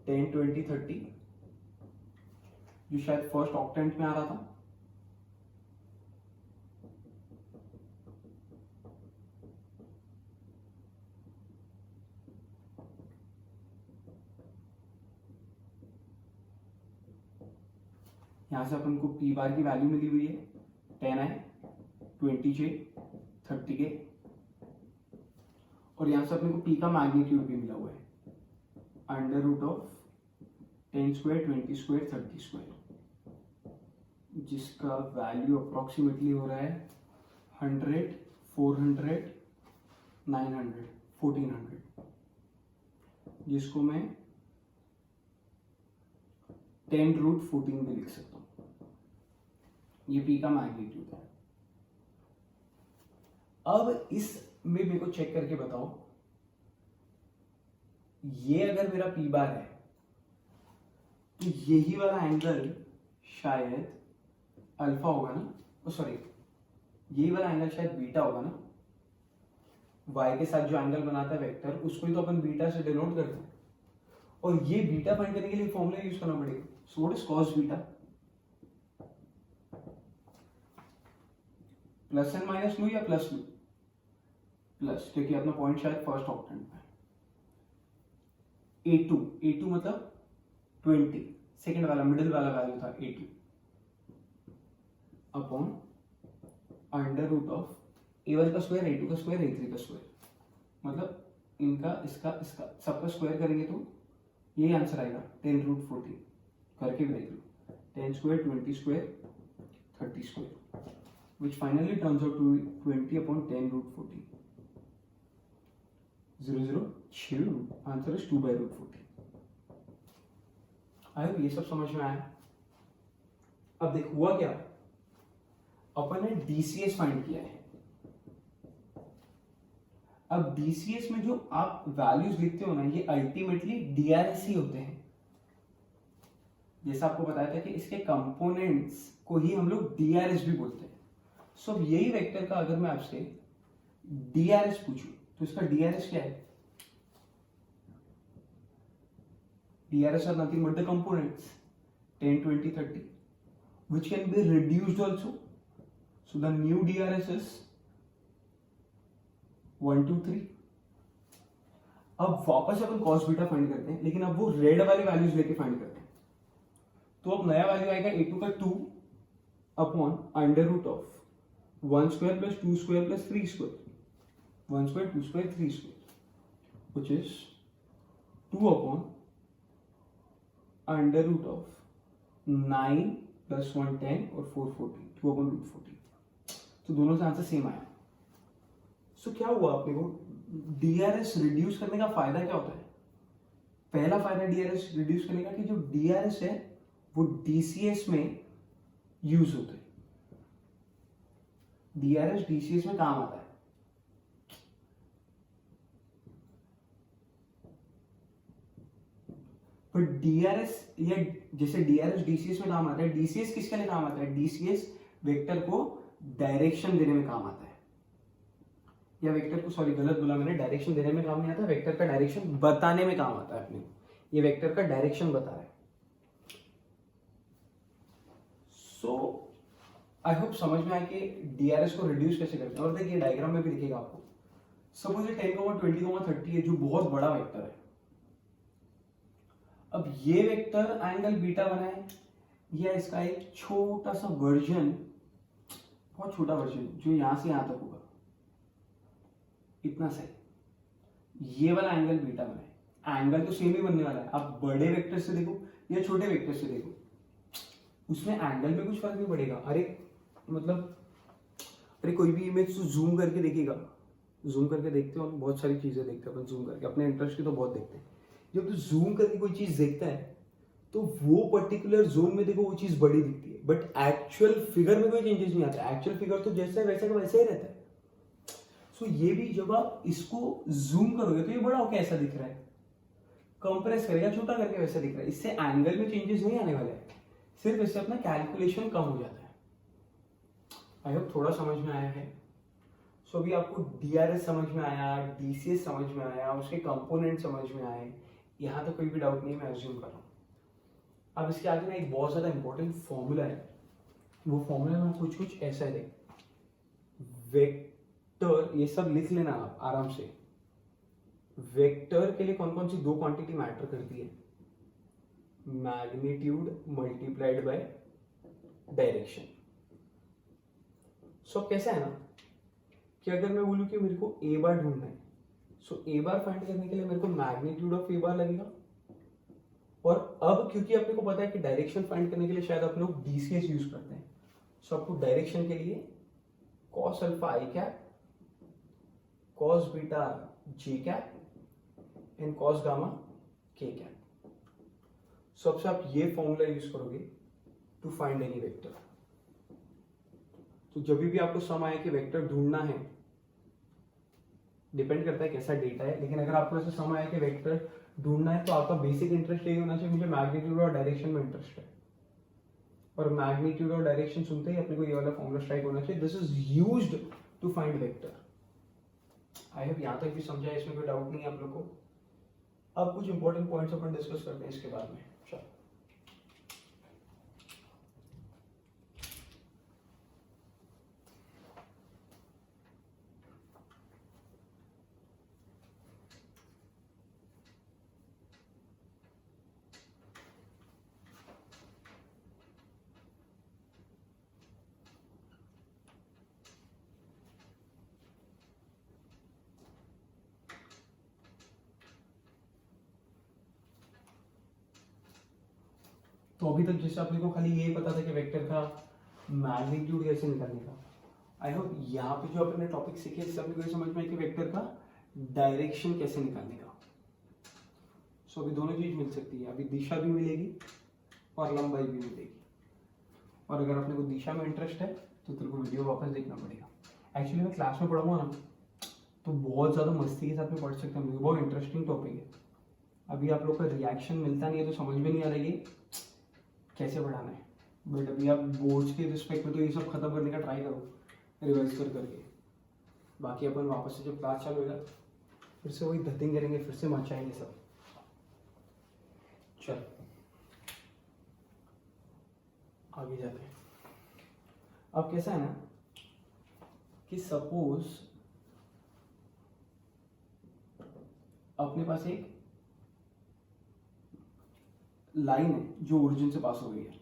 10, 20, 30, जो शायद फर्स्ट ऑक्टेंट में आ रहा था। यहां से अपन को पी बार की वैल्यू मिली हुई है 10i, 20j, 30k, और यहां से अपन को पी का मैग्नीट्यूड भी मिला हुआ है under root of 10 square, 20 square, 30 square, जिसका वैल्यू अप्रोक्सीमेटली हो रहा है 100, 400, 900, 1400। जिसको मैं 10√14 भी लिख सकता हूं। ये P का मैग्नीट्यूड है। अब इसमें मेरे को चेक करके बताओ, ये अगर मेरा P बार है तो यही वाला एंगल शायद अल्फा होगा ना, सॉरी यही वाला एंगल शायद बीटा होगा ना। y के साथ जो एंगल बनाता है वेक्टर, उसको ही तो अपन बीटा से डिनोट करते हैं, और ये बीटा फाइंड करने के लिए फॉर्मूला यूज करना पड़ेगा। So what is cos beta? Plus and minus लू या प्लस लू? प्लस, क्योंकि अपना पॉइंट शायद फर्स्ट ऑक्टेंट में। A2 मतलब 20, सेकेंड वाला मिडिल वाला वैल्यू था A2 upon under root of A1 का स्क्वायर, A2 का स्क्वायर, A3 का स्क्वायर, मतलब इनका इसका इसका सबका स्क्वायर करेंगे तो ये आंसर आएगा 10√14। करके भी देख लो, 10 square 20 square 30 square, which finally turns out to be 20 upon 10√14. 002 answer is 2/√14। I hope ये सब समझ में आया। अब देख हुआ क्या, अपन ने DCS फाइंड किया है। अब DCS में जो आप वैल्यूज लिखते हो ना, ये अल्टीमेटली DRS ही होते हैं। जैसा आपको बताया था कि इसके कंपोनेंट्स को ही हम लोग DRS भी बोलते हैं। सो यही वेक्टर का अगर मैं आपसे DRS पूछूं तो इसका DRS क्या है? DRS are nothing but the components 10, 20, 30, which can be reduced also. So the new DRS is 1, 2, 3. अब वापस अपन cos बीटा फाइंड करते हैं, लेकिन अब वो रेड वाले वैल्यूज लेके फाइंड करते हैं। तो अब नया वैल्यू आएगा A2 का 2 upon under root of 1 square plus 2 square plus 3 square, 1 square 2 square 3 square, which is 2 upon under root of 9 plus 1 10 और 4 14, 2 अपॉन रूट 14। तो दोनों से आंसर सेम आया। सो क्या हुआ अपने को, DRS रिड्यूस करने का फायदा क्या होता है? पहला फायदा DRS रिड्यूस करने का कि जो DRS है वो DCS में यूज होता है। DRS DCS में काम आता है। पर DRS या जैसे DRS DCS में काम आता है, DCS किसके लिए काम आता है? DCS वेक्टर को डायरेक्शन देने में काम आता है, या वेक्टर को, सॉरी गलत बोला मैंने, डायरेक्शन देने में काम नहीं आता, वेक्टर का डायरेक्शन बताने में काम आता है। अपने ये वेक्टर का डायरेक्शन बता रहा है। सो आई होप समझ में आया कि DRS को रिड्यूस कैसे करते हैं। और देखिए डायग्राम में भी दिखेगा आपको। सपोज ये 10, 20, 30 है, जो बहुत बड़ा वेक्टर है। अब ये वेक्टर एंगल बीटा बनाए, या इसका एक छोटा सा वर्जन, बहुत छोटा वर्जन जो यहां से यहां तक होगा, इतना सही, ये वाला एंगल बीटा बनाए। एंगल तो सेम ही बनने वाला है। आप बड़े वेक्टर से देखो या छोटे वेक्टर से देखो, उसमें एंगल में कुछ फर्क नहीं पड़ेगा। अरे कोई भी इमेज तो जूम करके देखेगा, जूम करके देखते हो, बहुत सारी चीजें देखते हैं अपन जूम करके, अपने इंटरेस्ट की तो बहुत देखते हैं। जब तो जूम करके कोई चीज देखता है तो वो पर्टिकुलर जोन में देखो वो चीज बड़ी दिखती है, बट एक्चुअल फिगर में कोई चेंजेस नहीं आता। एक्चुअल फिगर तो जैसा है वैसा का वैसा ही रहता है। सो ये भी जब आप इसको जूम करोगे तो ये बड़ा होकर ऐसा दिख रहा है, कंप्रेस करेगा छोटा करके वैसा दिख रहा है। इससे एंगल में चेंजेस नहीं आने वाले हैं, सिर्फ इससे अपना कैलकुलेशन कम हो जाता है। आई होप थोड़ा समझ में आया है। सो अभी आपको DRS समझ में आया, DCS समझ में आया, उसके कंपोनेंट समझ में आए, यहाँ तो कोई भी डाउट नहीं, मैं अज्यूम कर रहा हूँ। अब इसके आगे ना एक बहुत ज्यादा इंपॉर्टेंट फॉर्मूला है। वो फॉर्मूला में कुछ ऐसा है, वेक्टर, ये सब लिख लेना आप आराम से। वेक्टर के लिए कौन कौन सी दो क्वांटिटी मैटर करती है? Magnitude multiplied by direction. So कैसा है ना कि अगर मैं बोलूं कि मेरे को ए बार ढूंढना है, सो ए बार फाइंड करने के लिए मेरे को मैग्नीट्यूड ऑफ ए बार लगेगा। और अब क्योंकि अपने को पता है कि डायरेक्शन फाइंड करने के लिए शायद आप लोग DCS यूज करते हैं, सो आपको डायरेक्शन के लिए cos alpha I cap, cos beta J cap and cos gamma k cap. सबसे आप ये फॉर्मूला यूज करोगे टू फाइंड एनी वेक्टर। तो जब भी आपको सम आए कि वेक्टर ढूंढना है, डिपेंड करता है कैसा डेटा है, लेकिन अगर आपको ऐसा सम आया कि वेक्टर ढूंढना है तो आपका बेसिक इंटरेस्ट यही होना चाहिए, मुझे मैग्नीट्यूड और डायरेक्शन में इंटरेस्ट है, और मैग्नीट्यूड और डायरेक्शन सुनते ही अपने को ये वाला फॉर्मूला स्ट्राइक होना चाहिए, this is used to find vector. I hope यहां तक भी समझा है, इसमें कोई डाउट नहीं है आप लोग को। अब कुछ इंपॉर्टेंट पॉइंट्स अपन डिस्कस करते हैं इसके बाद में। चलो तो अभी तक जैसे अपने को खाली ये पता था कि वेक्टर का मैग्नीट्यूड कैसे निकालने का, आई होप यहाँ पे जो अपने टॉपिक सीखे इससे अपने को ये समझ में आए कि वेक्टर का डायरेक्शन कैसे निकालने का। सो अभी दोनों चीज मिल सकती है, अभी दिशा भी मिलेगी और लंबाई भी मिलेगी। और अगर अपने को दिशा में इंटरेस्ट है तो तेरे को वीडियो वापस देखना पड़ेगा। एक्चुअली मैं क्लास में पढ़ूंगा ना तो बहुत ज़्यादा मस्ती के साथ में पढ़ सकता हूँ, बहुत इंटरेस्टिंग टॉपिक है। अभी आप लोग का रिएक्शन मिलता नहीं है तो समझ में नहीं आ रही कैसे पढ़ाना है, बट अभी आप बोर्ड्स के रिस्पेक्ट में तो ये सब खत्म करने का ट्राई करो रिवाइज कर करके। बाकी अपन वापस से जब क्लास चालू होगा फिर से वही धतिंग करेंगे, फिर से मचाएंगे सब। चल आगे जाते हैं। अब कैसा है ना कि सपोज अपने पास एक लाइन है जो ओरिजिन से पास हो रही है।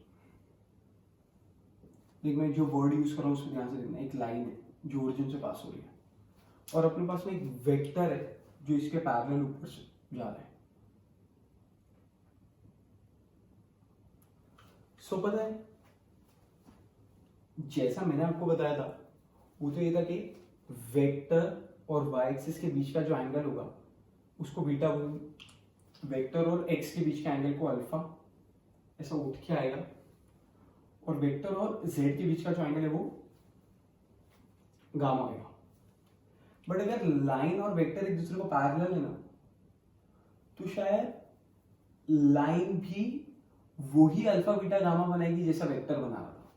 देख मैं जो वर्ड यूज कर रहा हूं उसको ध्यान से देखना, एक लाइन है जो ओरिजिन से पास हो रही है, और अपने पास में एक वेक्टर है जो इसके पैरेलल ऊपर से जा रहा है। सो पता है जैसा मैंने आपको बताया था वो तो ये था कि वेक्टर और वाई एक्सिस के बीच का जो एंगल होगा उसको बीटा बोलेंगे, वेक्टर और एक्स के बीच के एंगल को अल्फा ऐसा उठ के आएगा, और वेक्टर और जेड के बीच का जो एंगल है वो गामा आएगा। बट अगर लाइन और वेक्टर एक दूसरे को पैरेलल है ना तो शायद लाइन भी वही अल्फा बीटा गामा बनाएगी जैसा वेक्टर बना रहा था।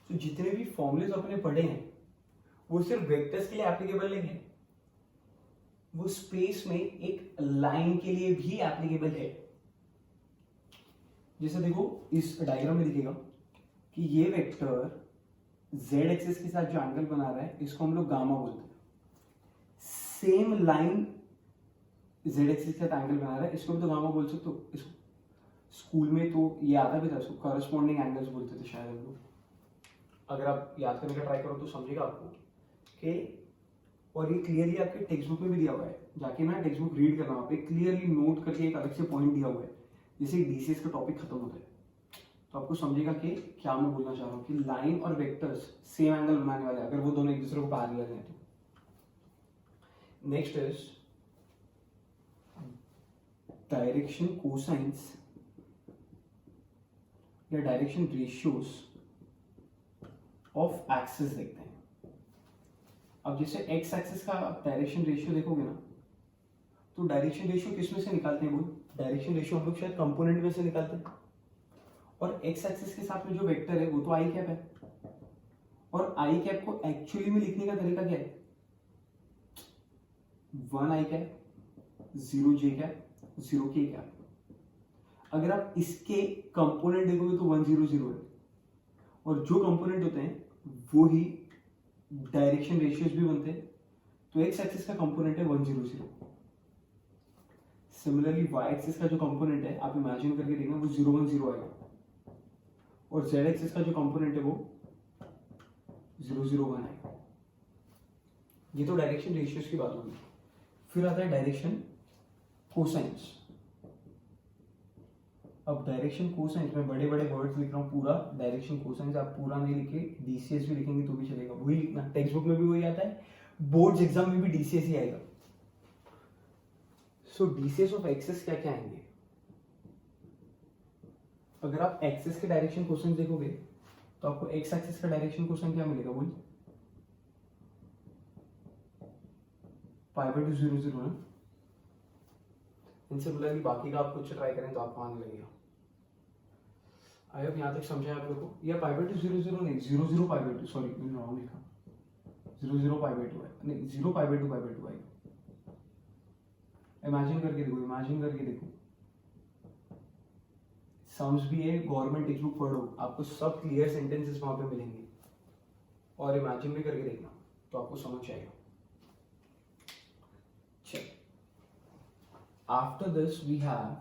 तो जितने भी फॉर्मूलेज अपने पढ़े हैं वो सिर्फ वेक्टर्स के लिए एप्लीकेबल नहीं है, वो स्पेस में एक लाइन के लिए भी एप्लीकेबल है। जैसे देखो इस डायग्राम में दिखेगा कि ये वेक्टर z एक्सिस के साथ जो एंगल बना रहा है इसको हम लोग गामा बोलते हैं। सेम लाइन z एक्सिस के साथ एंगल बना रहा है इसको भी तो गामा बोल सकते हो। इसको स्कूल में तो ये आता भी था, इसको करस्पॉन्डिंग एंगल्स बोलते थे शायद हम लोग। अगर आप याद करने का ट्राई करो तो समझेगा आपको कि, और ये क्लियरली आपके टेक्स्ट बुक में भी दिया हुआ है, जाके ना टेक्स्ट बुक रीड करना, वहाँ पे क्लियरली नोट करके एक अलग से पॉइंट दिया हुआ है जैसे डीसीएस का टॉपिक खत्म होता है तो आपको समझेगा कि क्या मैं बोलना चाह रहा हूँ कि लाइन और वेक्टर्स सेम एंगल बनाने वाले हैं अगर वो दोनों एक दूसरे को पैरेलल हैं तो। नेक्स्ट इज डायरेक्शन कोसाइंस या डायरेक्शन रेशियोज ऑफ एक्सिस देखते हैं। अब जैसे एक्स एक्सिस का डायरेक्शन रेशियो देखोगे ना तो डायरेक्शन रेशियो किस में से निकालते हैं? वो डायरेक्शन रेशियो हम लोग शायद कंपोनेंट में से निकालते हैं, और एक्स एक्सिस के साथ में जो वेक्टर है वो तो आई कैप है, और आई कैप को एक्चुअली में लिखने का तरीका क्या है? 1 आई कैप 0 जे कैप 0 के कैप। अगर आप इसके कंपोनेंट देखोगे तो 1 0 0 है, और जो कंपोनेंट होते हैं वो ही डायरेक्शन रेशियोज भी बनते हैं। तो एक्स एक्सिस का कंपोनेंट है 1 0 0। सिमिलरली वाई एक्सिस का जो कंपोनेंट है आप इमेजिन करके देखना वो 0 1 0 आएगा, और जेड एक्सिस का जो कंपोनेंट है वो 0 0 1 आएगा। ये तो डायरेक्शन रेशियोज की बात होगी। फिर आता है डायरेक्शन कोसाइंस। अब डायरेक्शन कोसाइंस में बड़े बड़े वर्ड्स लिख रहा हूँ, पूरा डायरेक्शन कोसाइंस आप पूरा नहीं लिखे डीसीएस भी लिखेंगे तो भी चलेगा, वही लिखना। टेक्स्ट बुक में भी वही आता है, बोर्ड्स एग्जाम में भी डीसीएस ही आएगा। सो डीसीएस ऑफ एक्सिस क्या क्या आएंगे? अगर आप एक्सिस के डायरेक्शन क्वेश्चन देखोगे तो आपको एक्स एक्सिस का डायरेक्शन क्वेश्चन क्या मिलेगा बोल, π/2 0 0 ना। इनसे बोला कि बाकी का आप कुछ ट्राई करें तो आपको आने लगेगा। आई होप यहाँ तक समझा आप लोग को। या π/2 0 0 नहीं, 0 0 π/2, सॉरी मैंने रॉन्ग लिखा, 0 0 π/2 है, नहीं 0 π/2 आएगा। इमेजिन करके देखो, इमेजिन करके देखो, सम्स भी है, गवर्नमेंट टेक्स्ट बुक पढ़ो, आपको सब क्लियर सेंटेंसेस वहां पे मिलेंगे, और इमेजिन भी करके देखना तो आपको समझ आएगा। चल, आफ्टर दिस वी हैव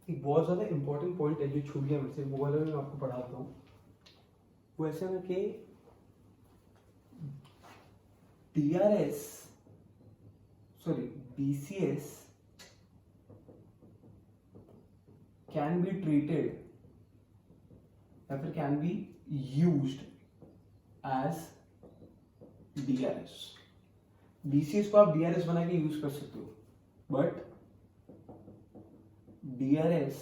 एक बहुत ज्यादा इंपॉर्टेंट पॉइंट है जो छूट गया मुझसे, वो वाला मैं आपको पढ़ाता हूँ। वो ऐसा ना कि DRS sorry BCS can be treated या फिर can be used as DRS। BCS को आप DRS बना के यूज कर सकते हो, but DRS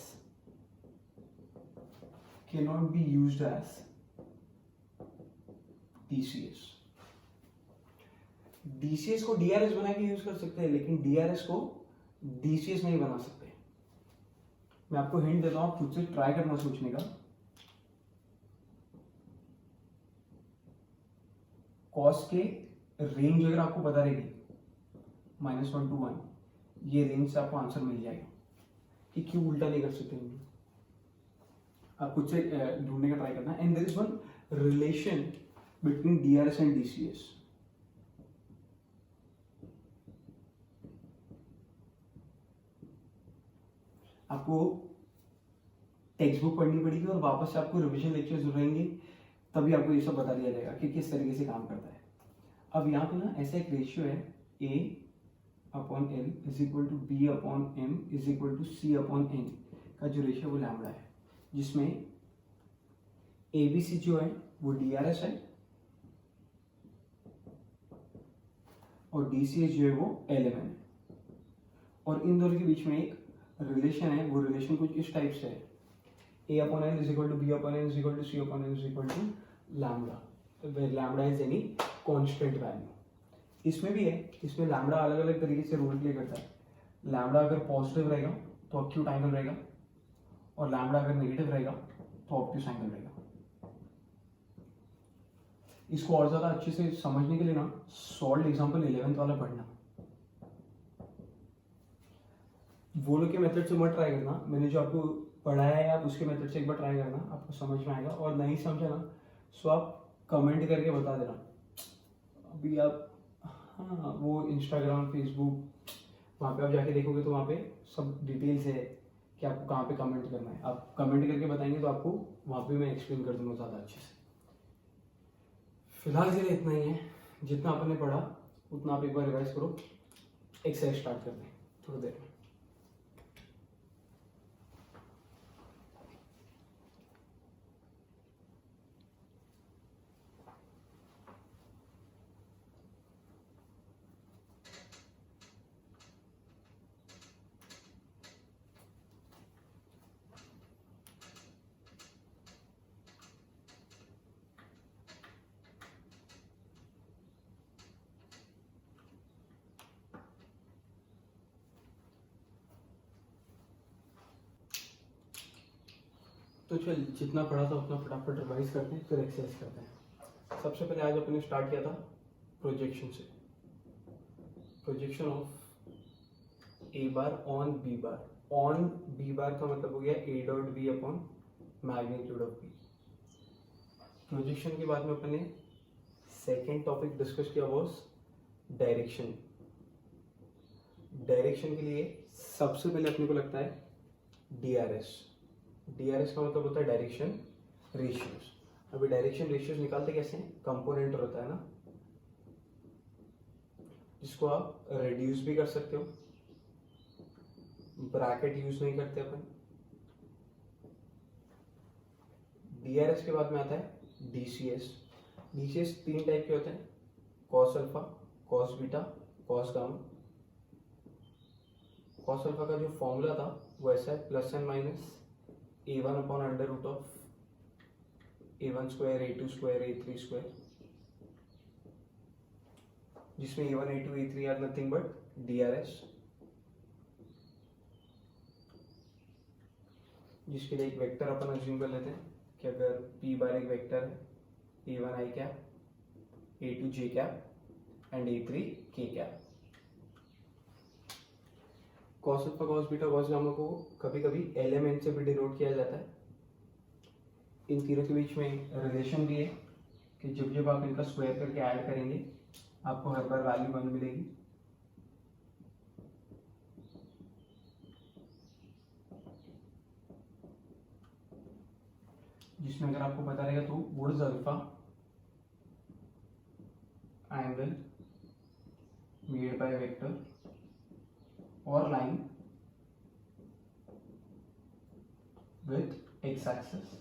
cannot be used as DCS। DCS को DRS बना के यूज कर सकते हैं, लेकिन DRS को DCS नहीं बना सकते। मैं आपको हिंट देता हूं, आप खुद से ट्राई करना सोचने का। कॉस के रेंज अगर आपको पता रहेगी -1 to 1, ये रेंज से आपको आंसर मिल जाएगा कि क्यों उल्टा नहीं कर सकते हम। आप खुद से ढूंढने का ट्राई करना। And there is one relation between DRS and DCS। आपको टेक्स्ट बुक पढ़नी पड़ेगी और वापस से आपको रिवीजन लेक्चर्स रहेंगे, तभी आपको ये सब बता दिया जाएगा कि किस तरीके से काम करता है। अब यहाँ पे ना ऐसा एक रेशियो है, A/L is equal to B/M is equal to C/N का जो रेशियो वो लैम्बडा है, जिसमें ABC जो है वो DRS है और DCS जो है वो LMN है, और इन दोनों के बीच में एक रिलेशन है। वो रिलेशन कुछ इस टाइप से है, A/L is equal to B/N is equal to C/N is equal to lambda, where lambda is any constant value. इसमें भी है, इसमें लैम्बडा अलग अलग तरीके से रोल प्ले करता है। लैम्बडा अगर पॉजिटिव रहेगा तो ऑब्ट्यूट एंगल रहेगा, और लैम्बडा अगर नेगेटिव रहेगा तो ऑब्ट्यूस एंगल रहेगा। इसको और ज्यादा अच्छे से समझने के लिए ना सॉल्व एग्जांपल 11th वाला पढ़ना। वो लोग के मेथड से मत ट्राई करना, मैंने जो आपको पढ़ाया है आप उसके मेथड से एक बार ट्राई करना, आपको समझ में आएगा। और नहीं समझा ना सो आप कमेंट करके बता देना। अभी आप हाँ वो इंस्टाग्राम फेसबुक वहाँ पे आप जाके देखोगे तो वहाँ पे सब डिटेल्स है कि आपको कहाँ पे कमेंट करना है। आप कमेंट करके बताएंगे तो आपको वहाँ पे मैं एक्सप्लेन कर दूंगा ज़्यादा अच्छे से। फिलहाल के लिए इतना ही है, जितना आपने पढ़ा उतना आप एक बार रिवाइज करो। एक्सरसाइज स्टार्ट करते हैं थोड़ी देर में। तो चल जितना पढ़ा था उतना फटाफट रिवाइज करते हैं, फिर एक्सरसाइज करते हैं। सबसे पहले आज अपने स्टार्ट किया था प्रोजेक्शन से। Projection of A bar on B bar. On B बार का मतलब हो गया A.B upon magnitude of B। Projection के बाद में अपने सेकेंड टॉपिक डिस्कस किया वॉज डायरेक्शन। डायरेक्शन के लिए सबसे पहले अपने को लगता है DRS। DRS का मतलब होता है डायरेक्शन रेशियोज। अभी डायरेक्शन रेशियोज निकालते कैसे हैं, कंपोनेंट होता है ना, जिसको आप रिड्यूस भी कर सकते हो। ब्रैकेट यूज नहीं करते अपन, DRS के बाद में आता है DCS। DCS 3 टाइप के होते हैं, cos alpha, cos beta, cos gamma. Cos alpha का जो फॉर्मूला था वो ऐसा है, plus and minus A1 upon under root of A1 square, A2 square, A3 square, जिसमें A1, A2, A3 are nothing but DRS, जिसके लिए एक वेक्टर अपन अज्यूम कर लेते हैं कि अगर P बार एक वेक्टर है, A1 I cap, A2 J cap and A3 K cap. Cos alpha, cos beta, cos gamma को कभी कभी एलिमेंट से भी डिनोट किया जाता है। इन तीनों के बीच में रिलेशन भी है कि जब जब आप इनका स्क्वायर करके ऐड करेंगे आपको हर बार वैल्यू 1 मिलेगी। जिसमें अगर आपको पता रहेगा तो what is alpha, angle made by vector और line with x axis.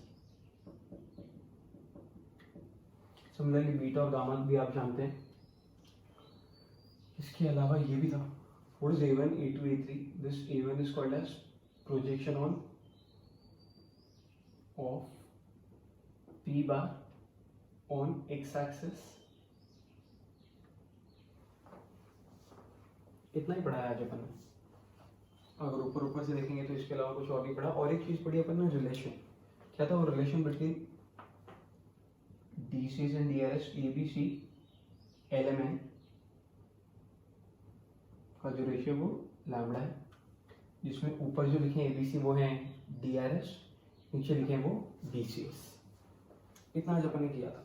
Similarly beta और गामा भी आप जानते हैं। इसके अलावा ये भी था, what is A1, A2, A3। This A1 is called as projection on of P bar on x axis। इतना ही पढ़ा है आज अपन ने। अगर ऊपर ऊपर से देखेंगे तो इसके अलावा कुछ और नहीं पढ़ा। और एक चीज पढ़ी अपन ने, रिलेशन। क्या था वो relation between DCS and DRS, ABC element का जो रेशियो वो लैम्बडा है, जिसमें ऊपर जो लिखे ABC वो है DRS, नीचे लिखे वो DCS। इतना आज अपन ने किया था।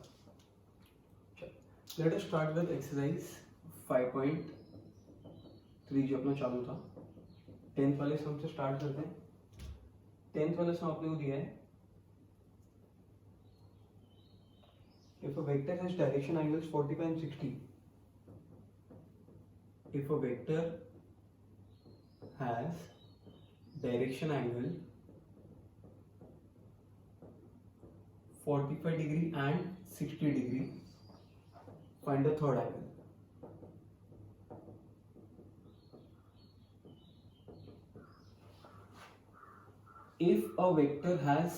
Let us start with exercise 5.3 जो अपना चालू था। 10th वाले सम से स्टार्ट करते हैं। 10th वाले सम आपने को दिया है, if a vector has direction angles 45 and 60, if a vector has direction angle 45 degree and 60 degree, find the third angle। If a vector has,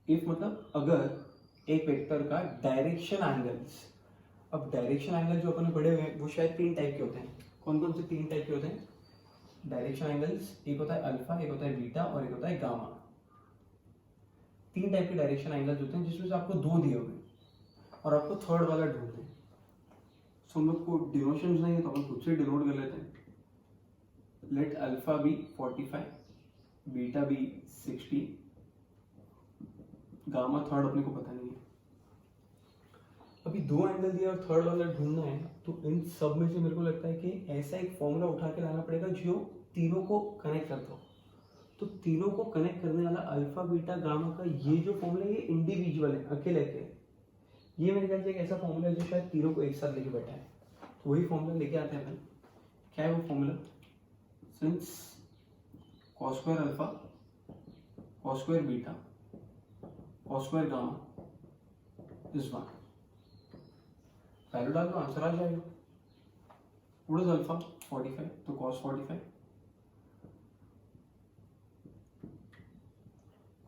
if मतलब अगर एक वेक्टर का डायरेक्शन एंगल्स, अब डायरेक्शन एंगल जो अपन ने पढ़े हुए हैं वो शायद 3 टाइप के होते हैं। कौन कौन से 3 टाइप के होते हैं डायरेक्शन एंगल्स? एक होता है अल्फा, एक होता है बीटा और एक होता है गामा। 3 टाइप के डायरेक्शन एंगल्स होते हैं, जिसमें से आपको 2 दिए हुए और आपको थर्ड वाला ढूंढना है। सो हम लोग को डिनोशंस नहीं है तो अपन खुद से डिनोट कर लेते हैं। Let alpha be 45, beta be 60, gamma third अपने को पता नहीं है। अभी 2 एंगल दिया और थर्ड वाला ढूंढना है, तो इन सब में से मेरे को लगता है कि ऐसा एक फॉर्मूला उठा के लाना पड़ेगा जो तीनों को कनेक्ट करता हो। तो तीनों को कनेक्ट करने वाला अल्फा बीटा गामा का ये जो फॉर्मूला है ये इंडिविजुअल है, अकेले अकेले। ये मेरे ख्याल से एक ऐसा फॉर्मूला है जो शायद तीनों को एक साथ लेके बैठा है। तो वही फॉर्मूला लेके आते हैं अपन। क्या है वो formula? Since cos square alpha, cos square beta, cos square gamma is 1। Value डाल दो, आंसर आ जाएगा। What is alpha? 45, तो cos 45,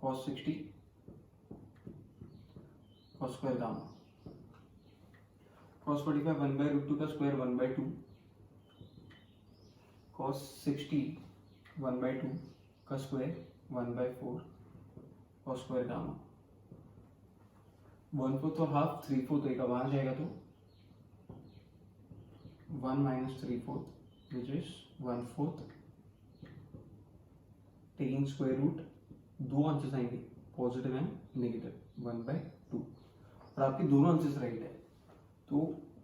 cos 60, cos square gamma. cos 45 1/√2 का स्क्वायर 1/2, cos 60 1/2 का स्क्वायर 1/4, cos स्क्वायर गामा। 1/4 तो हाफ, 3/4 एक अब आ जाएगा, तो 1 - 3/4 which is 1/4, taking square root। 2 answers आएंगे, पॉजिटिव एंड नेगेटिव, 1/2, और आपके दोनों आंसर्स राइट है। तो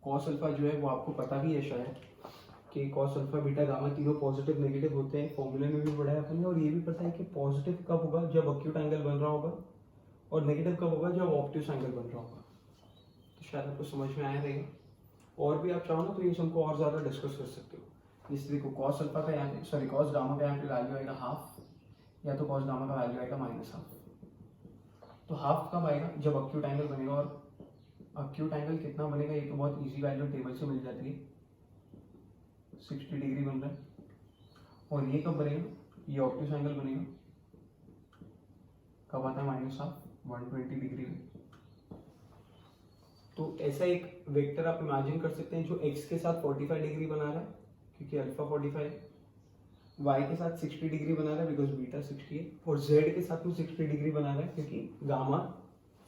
cos अल्फा जो है वो आपको पता भी है शायद कि cos अल्फा बीटा गामा तीनों पॉजिटिव नेगेटिव होते हैं। फॉर्मूले में भी पढ़ा है अपन ने। और ये भी पता है कि पॉजिटिव कब होगा जब एक्यूट एंगल बन रहा होगा, और नेगेटिव कब होगा जब ऑब्ट्यूस एंगल बन रहा होगा। तो शायद आपको समझ में आया रहेगा। और भी आप चाहो ना तो ये सबको और ज़्यादा डिस्कस कर सकते हो। जैसे देखो cos अल्फा का यहाँ पे, सॉरी cos गामा का यहाँ पे वैल्यू आएगा हाफ, या तो cos गामा का वैल्यू आएगा -1/2। तो हाफ कब आएगा, जब अक्यूट एंगल बनेगा। और अक्यूट एंगल कितना बनेगा, ये तो बहुत इजी वैल्यू टेबल से मिल जाती है, 60 डिग्री बन रहा है। और ये कब बनेगा, ये ऑब्ट्यूस एंगल बनेगा कब आता है, माइनस हाफ 120 डिग्री में। तो ऐसा एक वेक्टर आप इमेजिन कर सकते हैं जो x के साथ 45 डिग्री बना रहा है क्योंकि अल्फा 45 है, y के साथ 60 डिग्री बना रहा है बिकॉज बीटा 60 है, और z के साथ में 60 डिग्री बना रहा है क्योंकि गामा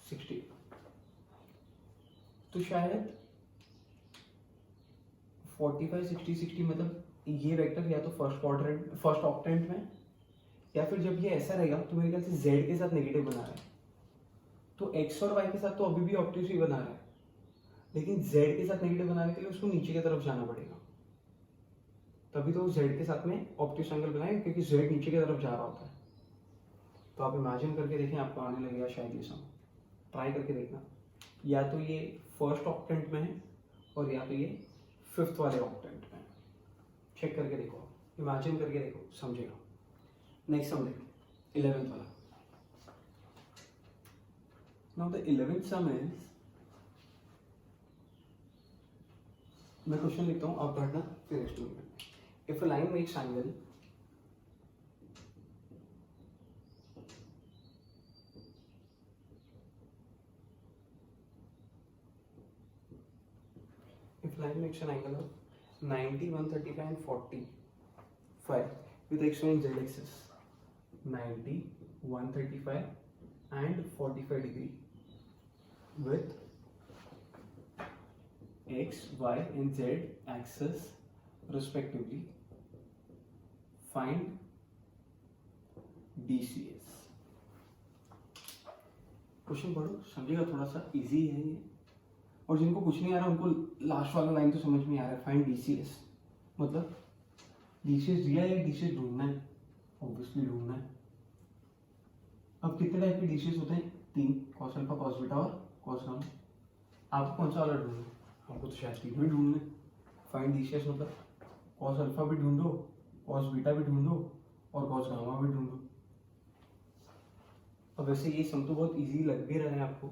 60। तो शायद 45 60 60 मतलब ये वेक्टर या तो फर्स्ट ऑक्टेंट में, या फिर जब ये ऐसा रहेगा तो मेरे ख्याल से z के साथ नेगेटिव बना रहा है। तो x और y के साथ तो अभी भी ऑब्ट्यूस ही बना रहा है, लेकिन z के साथ नेगेटिव बनाने के लिए उसको नीचे की तरफ जाना पड़ेगा, तभी तो z के साथ में ऑब्ट्यूस एंगल बनाएगा क्योंकि z नीचे की तरफ जा रहा होता है। तो आप इमेजिन करके देखें, आपको आने लगेगा शायद ये सब, ट्राई करके देखना। या तो ये फर्स्ट ऑक्टेंट में है और या तो ये फिफ्थ वाले ऑक्टेंट में है। चेक करके देखो, इमेजिन करके देखो, समझेगा। नेक्स्ट सम देखो, 11th वाला। Now the 11th some is, मैं क्वेश्चन लिखता हूँ, आप पढ़ना फिर एक्सप्लेन करना। If a line makes angle if line makes an angle of 90, 135 and 45 with x, y and z axis, 90, 135 and 45 degree with x, y and z axis respectively, find DCS। Question पढ़ो, समझेगा, थोड़ा सा easy है ये, और जिनको कुछ नहीं आ रहा उनको लास्ट वाला लाइन तो समझ में आ रहा है। फाइंड DCS मतलब DCS दिया है, DCS ढूंढना है, ऑब्वियसली ढूंढना है। अब कितने टाइप के DCS होते हैं, 3, कॉस अल्फा, कॉस बीटा और कॉस गामा। आपको कौन सा वाला ढूंढना है, आपको तो शायद तीनों ही ढूंढना है। फाइंड DCS मतलब कॉस अल्फा भी ढूंढो, कॉस बीटा भी ढूंढो और कॉस गामा भी ढूंढो। अब वैसे ये सम तो बहुत इजी लग भी रहा है आपको।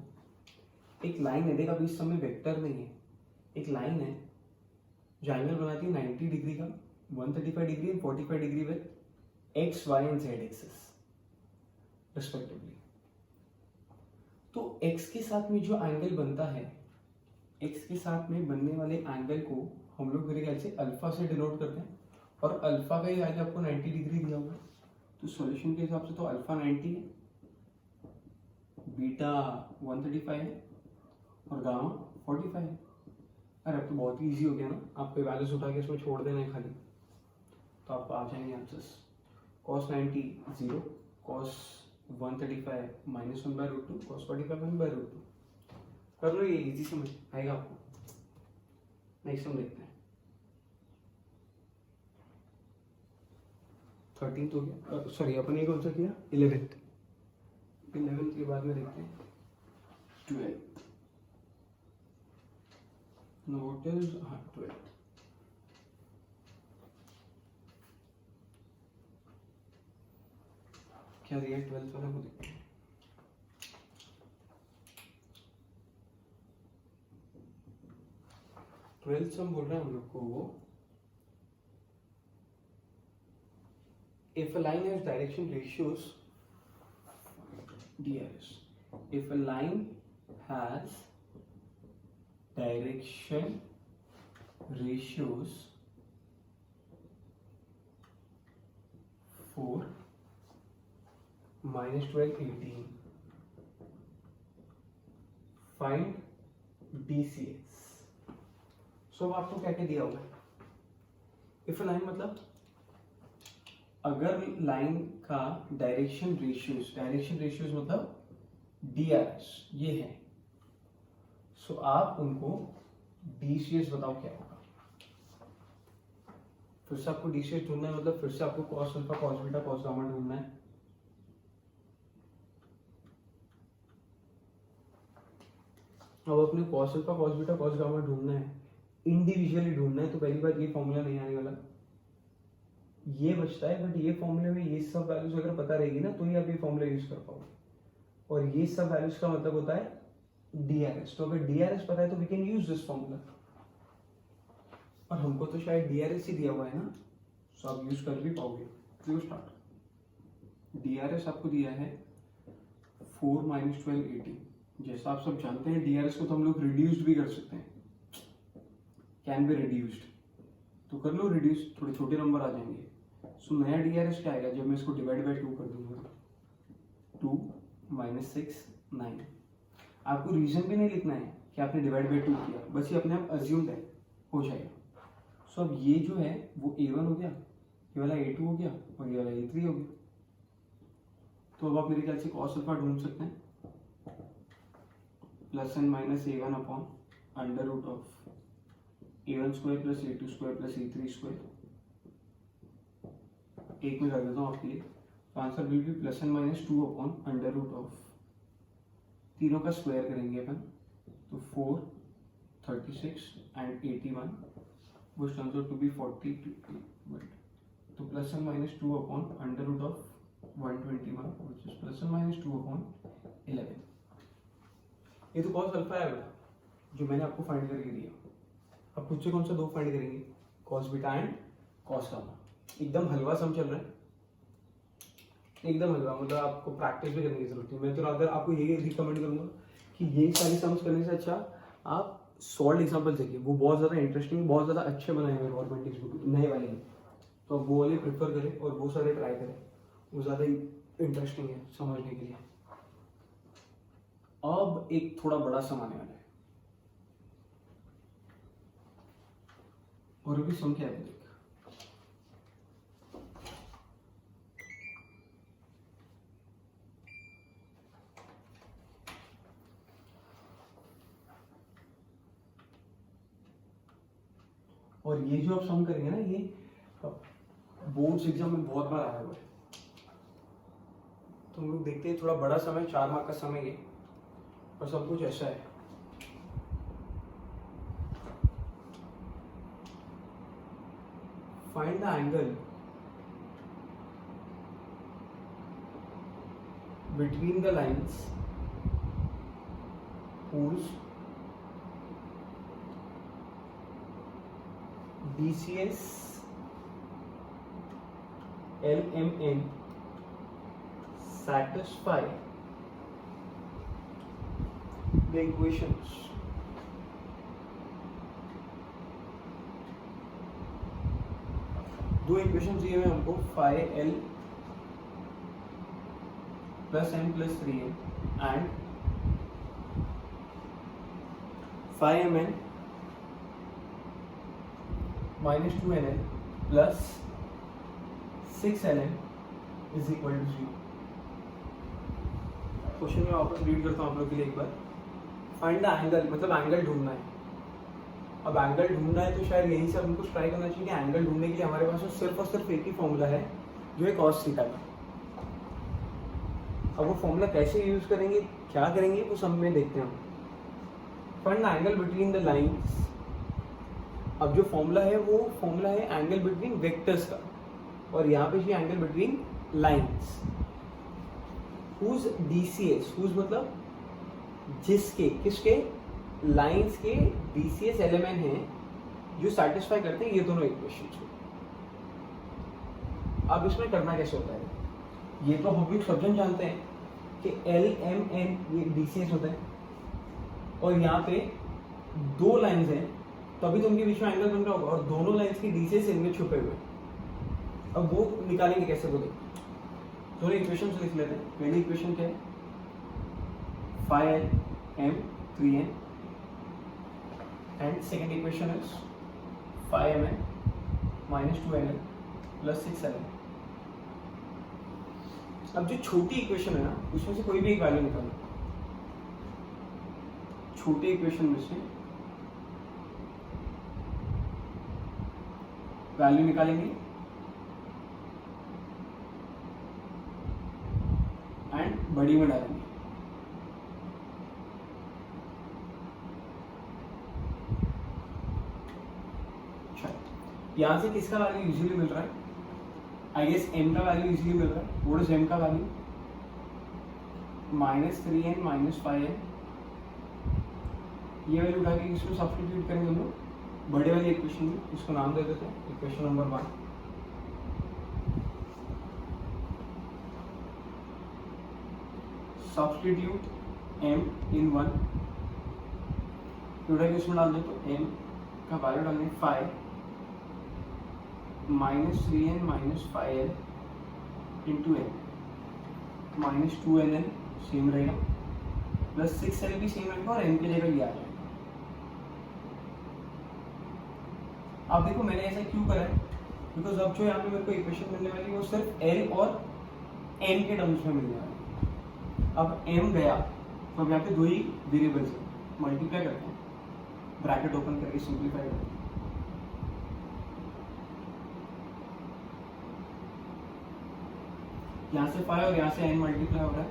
एक लाइन है, देखा, अभी इस समय वेक्टर नहीं है, एक लाइन है जो एंगल बनाती है 90 डिग्री का, 135 degree and 45 degree with X, Y and Z axis respectively. तो एक्स के साथ में जो एंगल बनता है, एक्स के साथ में बनने वाले एंगल को हम लोग मेरे ख्याल से अल्फा से डिनोट करते हैं, और अल्फा का ही वैल्यू आपको 90 डिग्री दिया हुआ है। तो सॉल्यूशन के हिसाब से तो अल्फा 90 है, बीटा 135 है और गामा 45 है। अरे अब तो बहुत ही ईजी हो गया ना, आपको वैल्यूज उठा के इसमें छोड़ देना है खाली, तो आपको आ जाएंगे आंसर्स। cos 90 0, cos 135 -1/√2, cos 45 1/√2। कर लो, ये इजी समझ आएगा आपको। नेक्स्ट हम देखते हैं, 13th हो गया, सॉरी अपन ये कौन सा किया, 11th के बाद में देखते हैं 12th। Notice 12th। क्या दिया 12th वाला को देखते हैं। ट्वेल्थ सम बोल रहे हैं हम लोग को, वो if a line has direction ratios, DRS, if a line has direction ratios 4, -12, 18, find DCS। सो आपको क्या क्या दिया होगा, इफ लाइन मतलब अगर लाइन का डायरेक्शन रेशियोज मतलब DRS ये है, सो आप उनको DCS बताओ क्या होगा। फिर से आपको DCS ढूंढना है, मतलब फिर से आपको cos alpha, cos beta, cos gamma ढूंढना है। अब अपने cos alpha, cos beta, cos gamma ढूंढना है, इंडिविजुअली ढूंढना है, तो पहली बार ये फॉर्मूला नहीं आने वाला, ये बचता है। बट ये फॉर्मूले में ये सब वैल्यूज अगर पता रहेगी ना, तो ही आप ये फॉर्मूला यूज कर पाओगे। और ये सब वैल्यूज का मतलब होता है DRS। तो अगर DRS पता है तो we can use this formula, और हमको तो शायद DRS ही दिया हुआ है ना, सो आप यूज कर भी पाओगे। तो स्टार्ट। DRS आपको दिया है 4 - 12 18। जैसा आप सब जानते हैं DRS को तो हम लोग रिड्यूस्ड भी कर सकते हैं, कैन बी रिड्यूस्ड, तो कर लो रिड्यूस, थोड़े छोटे नंबर आ जाएंगे। सो नया DRS क्या आएगा जब मैं इसको डिवाइड बाय 2 कर दूंगा, 2 - 6 9। आपको रीजन भी नहीं लिखना है कि आपने डिवाइड बाय 2 किया, बस ये अपने आप अज्यूम्ड है, हो जाएगा। सो अब ये जो है वो A1 हो गया, ये वाला A2 हो गया, और ये वाला A3 हो गया। तो अब आप मेरे ख्याल से cos अल्फा ढूंढ सकते हैं, plus and minus A1 upon under root of A1 square plus A2 square plus A3 square. एक में कर देता हूँ आपके लिए, तो answer will be plus and minus 2 upon under root of, तीनों का स्क्वायर करेंगे अपन, तो 4 36 and 81 which turns out to be 42, तो plus and minus 2 upon under root of 121 which is plus and minus 2 upon 11। ये तो cos अल्फा है बेटा, जो मैंने आपको फाइंड करके दिया। अब खुद से कौन सा दो फाइंड करेंगे, cos beta and cos gamma. एकदम हलवा सम चल रहा है, एकदम हलवा, मतलब आपको प्रैक्टिस भी करने की जरूरत है। मैं तो अगर आपको ये रिकमेंड करूंगा कि ये सारी सम्स करने से अच्छा आप सॉल्व एग्जांपल देखिए, वो बहुत ज़्यादा इंटरेस्टिंग, बहुत ज़्यादा अच्छे बनाए हुए गवर्नमेंट टेक्स्ट बुक नए वाले में, तो आप वो वाले प्रेफर करें और वो सारे ट्राई करें, वो ज़्यादा इंटरेस्टिंग है समझने के लिए। अब एक थोड़ा बड़ा सम आने वाला है, और अभी सम क्या है देख। और ये जो आप सम करेंगे ना, ये बोर्ड्स एग्जाम में बहुत बार आया हुआ है, तो हम लोग देखते हैं। थोड़ा बड़ा समय, 4 मार्क का समय ये, और सब कुछ ऐसा है। Find the angle between the lines whose BCS LMN satisfy the equations दो इक्वेशन दिए हुए हमको, phi L प्लस m प्लस 3m and phi mn minus 2nl plus 6ln is equal to 0। Question में वापस रीड करता हूँ आप लोग के लिए एक बार। फाइंड द एंगल, मतलब एंगल ढूंढना है। अब एंगल ढूंढना है तो शायद यही से हमको ट्राई करना चाहिए कि एंगल ढूंढने के लिए हमारे पास सिर्फ और सिर्फ एक ही फॉर्मूला है, जो है cos थीटा का। अब वो फॉर्मूला कैसे यूज करेंगे, क्या करेंगे, वो सब में देखते हैं। Find the angle between the lines. अब जो फॉर्मूला है वो फॉर्मूला है एंगल बिटवीन वेक्टर्स का, और यहाँ पे angle between lines. whose DCS, whose मतलब जिसके, किसके, लाइन्स के DCS एलिमेंट हैं जो सेटिस्फाई करते हैं ये दोनों इक्वेशंस को। अब इसमें करना कैसे होता है, ये तो हम लोग सब जन जानते हैं कि LMN ये DCS होता है, और यहाँ पे दो लाइन्स हैं, तभी तो उनके बीच में एंगल बन रहा होगा, और दोनों लाइन्स की DCS इनमें छुपे हुए। अब वो निकालेंगे कैसे, वो देखो। दोनों इक्वेशन लिख लेते हैं। पहली इक्वेशन क्या है, phi L m 3n, and second equation is phi mn minus 2nl plus 6ln। अब जो छोटी इक्वेशन है ना, उसमें से कोई भी एक वैल्यू निकालो। छोटे इक्वेशन में से वैल्यू निकालेंगे एंड बड़ी में डालेंगे। यहां से किसका वैल्यू इजीली मिल रहा है, आई गेस m का वैल्यू इजीली मिल रहा है। व्हाट इज m का वैल्यू, -3n -5n, ये वैल्यू उठा के इसमें सब्स्टिट्यूट करेंगे हम लोग बड़े वाली इक्वेशन में, इसको नाम दे देते हैं equation number 1। Substitute m in 1, उठा के इसमें डाल दे तो m का वैल्यू डालेंगे 5 -3n -5n into n, -2nn same रहेगा, प्लस 6l भी सेम रहेगा और n की जगह भी आ जाएगा। अब देखो मैंने ऐसा क्यों करा है, बिकॉज अब जो यहाँ पे मेरे को इक्वेशन मिलने वाली है वो सिर्फ l और n के टर्म्स में मिलने वाली है। अब m गया तो अब यहाँ पे दो ही वेरिएबल्स है, मल्टीप्लाई करते हैं, ब्रैकेट ओपन करके सिंप्लीफाई करते हैं। यहाँ से 5 और यहाँ से n मल्टीप्लाई हो रहा है,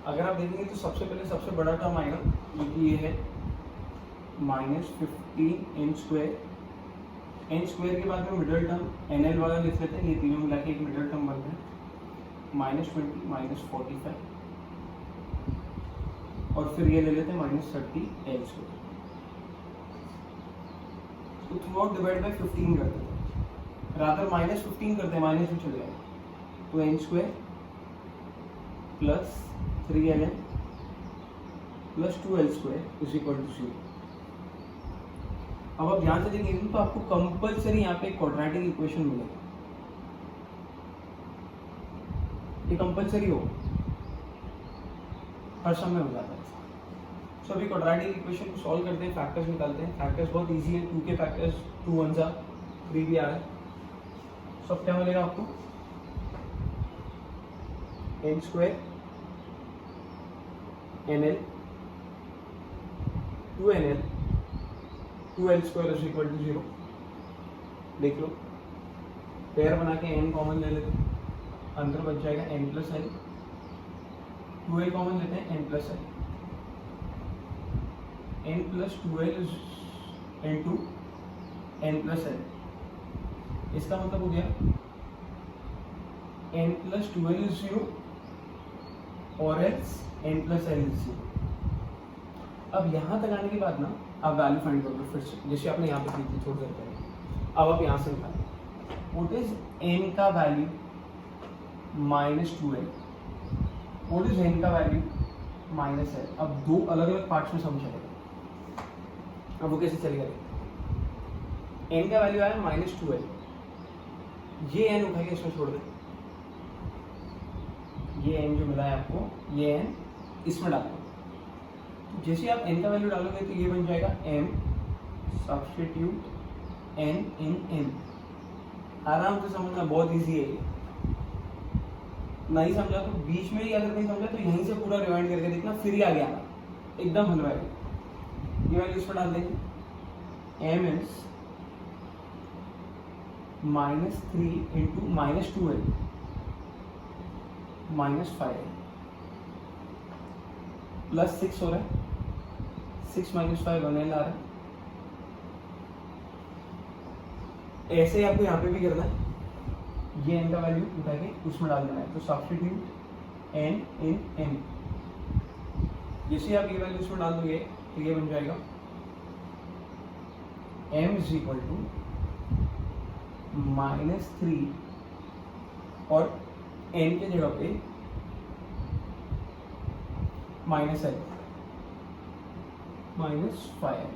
अगर आप देखेंगे तो सबसे पहले सबसे बड़ा टर्म आएगा जो कि ये है -15n²। n स्क्वायर के बाद में मिडल टर्म nl वाला लिख लेते हैं, ये तीनों मिला के एक मिडल टर्म बन रहा है, -20 -45 और फिर ये ले लेते हैं -30l²। तो थ्रू आउट डिवाइड बाय 15 करते हैं, रादर -15 करते हैं, माइनस में चले जाएगा, तो n² plus 3ln plus 2l² is equal to 0। अब आप ध्यान से देखेंगे तो आपको कंपलसरी यहाँ पे क्वाड्रेटिक इक्वेशन मिलेगा, ये कंपलसरी हो हर समय हो जाता है। सो अभी क्वाड्रेटिक इक्वेशन को सॉल्व करते हैं, फैक्टर्स निकालते हैं। फैक्टर्स बहुत इजी है, 2 के फैक्टर्स 2 1 जा 3 भी आ रहा है। सब क्या मिलेगा आपको, n² nl 2nl 2l² is equal to 0। देख लो पेयर बना के n कॉमन ले लेते हैं, अंदर बच जाएगा n plus l, 2l common लेते हैं n plus l, n plus 2l into n plus l। इसका मतलब हो गया n प्लस 2l इज 0 और else n plus l is 0। अब यहाँ तक आने के बाद ना आप वैल्यू फाइंड करोगे फिर से, जैसे आपने यहाँ पे की थी थोड़ी देर पहले। अब आप यहाँ से निकालें व्हाट इज n का value -2l, what is n का वैल्यू -l। अब दो अलग अलग पार्ट्स में समझाएगा, अब वो कैसे चलेगा। n का वैल्यू आया -2l, ये n उठा के इसमें छोड़ दे, ये n जो मिला है आपको, ये n इसमें डाल दो। जैसे आप n का वैल्यू डालोगे तो ये बन जाएगा m सब्स्टिट्यूट n इन m। आराम से समझना, बहुत इजी है ये, नहीं समझा तो बीच में ही, अगर नहीं समझा तो यहीं से पूरा रिवाइंड करके देखना, फिर ही आ गया एकदम हलवा है। ये वैल्यू इसमें डाल देंगे, m is -3 into -2l -5 plus 6 हो रहा है, 6 - 5 1l आ रहा है। ऐसे ही आपको यहाँ पे भी करना है, ये n का वैल्यू उठा के उसमें डाल देना है, तो सब्स्टिट्यूट n इन m। जैसे आप ये वैल्यू उसमें डाल दोगे तो ये बन जाएगा m इज इक्वल टू -3 और n के जगह पे -l -5l,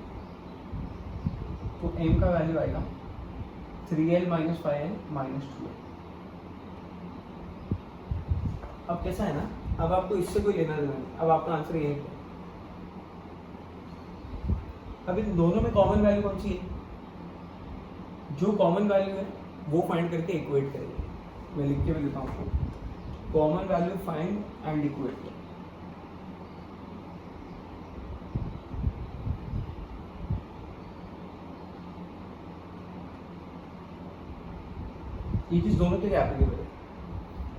तो m का वैल्यू आएगा 3l - 5l -2l। अब कैसा है ना, अब आपको इससे कोई लेना देना नहीं, अब आपका आंसर ये है। अब इन दोनों में कॉमन वैल्यू कौन सी है, जो कॉमन वैल्यू है वो फाइंड करके इक्वेट करेंगे। मैं लिख के भी देता हूँ आपको, common value find and equate. ये चीज दोनों के लिए एप्लीकेबल है,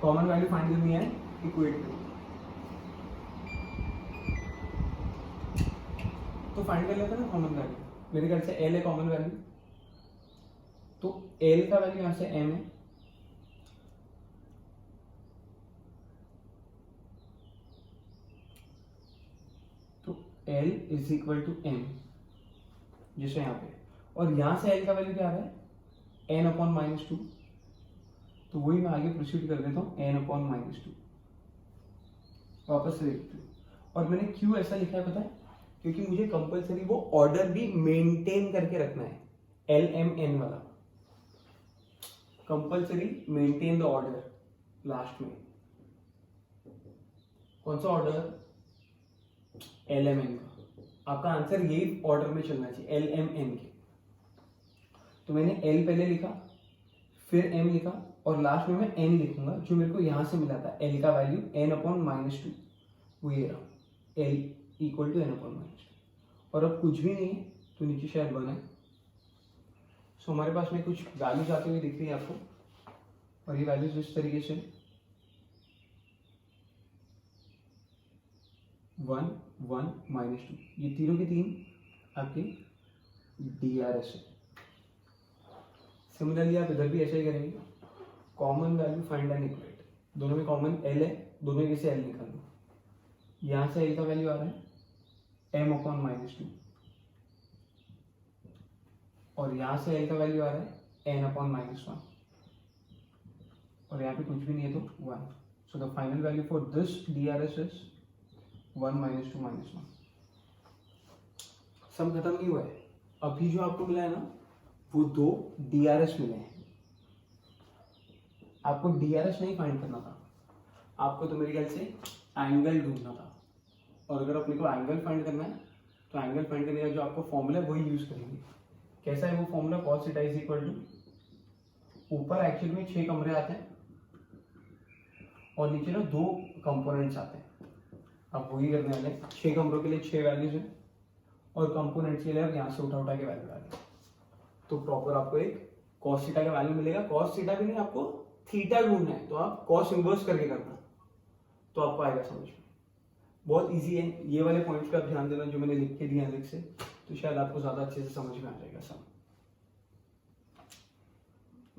कॉमन वैल्यू फाइंड करनी है, इक्वेट करनी है। तो फाइंड कर लेते हैं ना कॉमन वैल्यू। मेरे ख्याल से एल है कॉमन वैल्यू, तो एल का वैल्यू यहां से एम है, तो L is equal to M जैसे यहाँ पे, और यहां से एल का वैल्यू क्या आ रहा है, एन अपॉन -2, तो वही मैं आगे प्रोसीड कर देता हूँ, एन अपॉन -2 वापस से देखते हैं। और मैंने क्यों ऐसा लिखा है पता है, क्योंकि मुझे कंपलसरी वो ऑर्डर भी मेंटेन करके रखना है, एल एम एन वाला, compulsory maintain the order last में। कौन सा ऑर्डर, एल एम एन का, आपका आंसर यही ऑर्डर में चलना चाहिए, एल एम एन के। तो मैंने एल पहले लिखा, फिर एम लिखा, और लास्ट में मैं एन लिखूंगा जो मेरे को यहां से मिला था, एल का वैल्यू एन अपॉन -2, वो ये रहा, L equal to N upon -2। और अब कुछ भी नहीं है तो नीचे शायद 1 है। सो हमारे पास में कुछ वैल्यूज आती हुई दिख रही है आपको, और ये वैल्यूज इस तरीके से 1 1 -2, ये तीनों की तीन आपकी DRS है। सिमिलरली आप इधर भी ऐसा ही करेंगे, common value find and equate, दोनों में कॉमन एल है, दोनों में से एल निकाल लो। यहां से एल का वैल्यू आ रहा है m अपॉन -2, और यहां से एल का वैल्यू आ रहा है n अपॉन -1, और यहाँ पे कुछ भी नहीं है तो 1। So the final value for this DRS is 1 -2 -1। सम खत्म नहीं हुआ है, अभी जो आपको मिला है ना वो 2 DRS मिले हैं। आपको DRS नहीं फाइंड करना था, आपको तो मेरे ख्याल से एंगल ढूंढना था, और अगर अपने को एंगल फाइंड करना है तो एंगल फाइंड करने का जो आपको फॉर्मूला है वही यूज करेंगे। कैसा है वो formula, cos theta is equal to, ऊपर एक्चुअल में 6 कमरे आते हैं और नीचे ना 2 कंपोनेंट्स आते हैं। अब वही करने वाले, 6 कमरों के लिए 6 वैल्यूज हैं, और कंपोनेंट्स के लिए आप यहाँ से उठा के वैल्यू डालें, तो प्रॉपर आपको एक cos थीटा का वैल्यू मिलेगा। cos थीटा भी नहीं, आपको थीटा ढूंढना है तो आप cos इनवर्स करके करना, तो आपको आएगा समझ में। बहुत इजी है, ये वाले पॉइंट्स पे आप ध्यान देना जो मैंने लिख के दिए अलग से, तो शायद आपको ज्यादा अच्छे से समझ में आ जाएगा सब।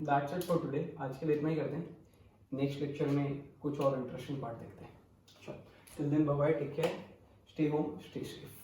दैट्स इट फॉर टुडे, आज के लिए इतना ही करते हैं, नेक्स्ट लेक्चर में कुछ और इंटरेस्टिंग पार्ट देखते हैं। चलो, till then bye bye, take care, stay home, stay safe.